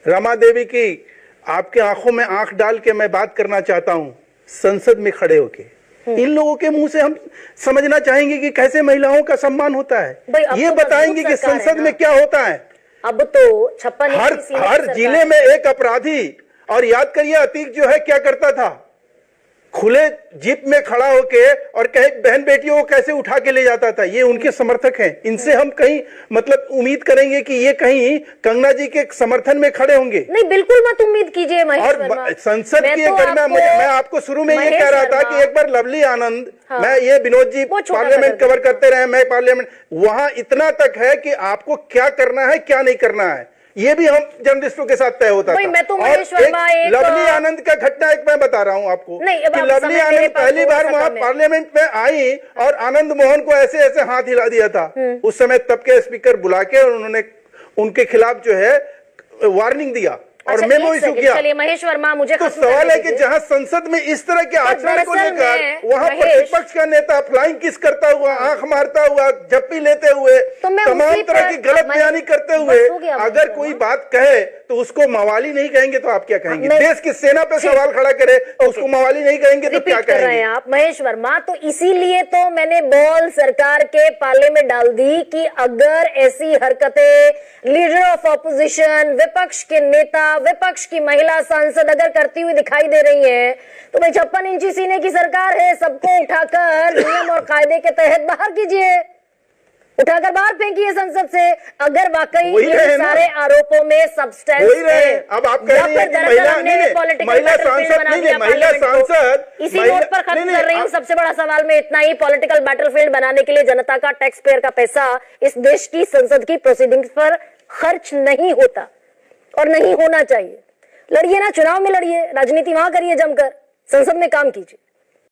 [SPEAKER 5] रमा देवी की आपके आंखों में आंख डाल के मैं बात करना चाहता हूं, संसद में खड़े होके। इन लोगों के मुंह से हम समझना चाहेंगे कि कैसे महिलाओं का सम्मान होता है। ये बताएंगे कि संसद में क्या होता है।
[SPEAKER 1] अब तो 56
[SPEAKER 5] हर जिले में एक अपराधी। और याद करिए, अतीक जो है क्या करता था, खुले जीप में खड़ा होके और कहीं बहन बेटियों को कैसे उठा के ले जाता था। ये उनके समर्थक हैं। इनसे हम कहीं मतलब उम्मीद करेंगे कि ये कहीं कंगना जी के समर्थन में खड़े होंगे?
[SPEAKER 1] नहीं, बिल्कुल मत उम्मीद कीजिए महेश वर्मा।
[SPEAKER 5] और संसद की गरिमा, मैं आपको शुरू में ये कह रहा था कि एक बार लवली आनंद, मैं ये विनोद जी पार्लियामेंट कवर करते रहे, मैं पार्लियामेंट, वहां इतना तक है कि आपको क्या करना है क्या नहीं करना है ये भी हम जर्नलिस्टों के साथ तय होता था।
[SPEAKER 1] मैं तो महेश वर्मा
[SPEAKER 5] लवली आनंद का घटना एक मैं बता रहा हूं आपको कि लवली आनंद पहली बार वहां पार्लियामेंट में आई और आनंद मोहन को ऐसे ऐसे हाथ हिला दिया था। उस समय तब के स्पीकर बुला के उन्होंने उनके खिलाफ जो है वार्निंग दिया और
[SPEAKER 1] अच्छा,
[SPEAKER 5] मेमो
[SPEAKER 1] एक
[SPEAKER 5] इशू
[SPEAKER 1] सेकंड,
[SPEAKER 5] किया।
[SPEAKER 1] चलिए महेश वर्मा मुझे
[SPEAKER 5] तो
[SPEAKER 1] खत्म
[SPEAKER 5] सवाल
[SPEAKER 1] करने
[SPEAKER 5] है कि
[SPEAKER 1] दीजिए।
[SPEAKER 5] जहां संसद में इस तरह के आचरण को
[SPEAKER 1] दरअसल
[SPEAKER 5] लेकर
[SPEAKER 1] मैं,
[SPEAKER 5] वहां
[SPEAKER 1] महेश,
[SPEAKER 5] प्रतिपक्ष का नेता फ्लाइंग किस करता हुआ, आंख मारता हुआ, जप्पी लेते हुए,
[SPEAKER 1] तो मैं
[SPEAKER 5] तमाम
[SPEAKER 1] उसी
[SPEAKER 5] तरह
[SPEAKER 1] पर-
[SPEAKER 5] की गलत
[SPEAKER 1] मैं-
[SPEAKER 5] बयानी करते
[SPEAKER 1] बस
[SPEAKER 5] हुए
[SPEAKER 1] हो गया
[SPEAKER 5] अगर
[SPEAKER 1] महेश
[SPEAKER 5] कोई
[SPEAKER 1] वर्मा।
[SPEAKER 5] बात कहे तो उसको मवाली नहीं कहेंगे तो आप क्या कहेंगे?
[SPEAKER 1] मैं-
[SPEAKER 5] देश की सेना पे सवाल खड़ा करे तो उसको मवाली नहीं कहेंगे तो क्या
[SPEAKER 1] रिपीट कर रहे
[SPEAKER 5] कहेंगे?
[SPEAKER 1] हैं आप महेश वर्मा। तो इसीलिए तो मैंने बॉल सरकार के पाले में डाल दी कि अगर ऐसी हरकतें लीडर ऑफ ऑपोजिशन, विपक्ष के नेता, विपक्ष की महिला सांसद अगर करती हुई दिखाई दे रही है तो भाई 56 इंची सीने की सरकार है, सबको उठाकर नियम और कायदे के तहत बाहर कीजिए, उठाकर बाहर फेंकिए संसद से। अगर वाकई
[SPEAKER 5] वही
[SPEAKER 1] इन
[SPEAKER 5] रहे ना।
[SPEAKER 1] सारे आरोपों में सब्सटेंस
[SPEAKER 5] वही रहे।
[SPEAKER 1] है,
[SPEAKER 5] अब आप कह
[SPEAKER 1] या
[SPEAKER 5] रही हैं
[SPEAKER 1] फिर
[SPEAKER 5] कि
[SPEAKER 1] दरअसल
[SPEAKER 5] महिला
[SPEAKER 1] हमने
[SPEAKER 5] नहीं,
[SPEAKER 1] political
[SPEAKER 5] महिला
[SPEAKER 1] battlefield
[SPEAKER 5] सांसद
[SPEAKER 1] बना
[SPEAKER 5] नहीं,
[SPEAKER 1] दिया
[SPEAKER 5] महिला
[SPEAKER 1] पार्लियामेंट को।
[SPEAKER 5] सांसद,
[SPEAKER 1] इसी
[SPEAKER 5] महिला-
[SPEAKER 1] नोट पर खत्म
[SPEAKER 5] नहीं,
[SPEAKER 1] कर रही हूँ।
[SPEAKER 5] आप-
[SPEAKER 1] सबसे बड़ा सवाल में इतना ही, पॉलिटिकल बैटलफील्ड बनाने के लिए जनता का, टैक्स पेयर का पैसा इस देश की संसद की प्रोसीडिंग्स पर खर्च नहीं होता और नहीं होना चाहिए। लड़िए ना, चुनाव में लड़िए, राजनीति वहां करिए जमकर, संसद में काम कीजिए।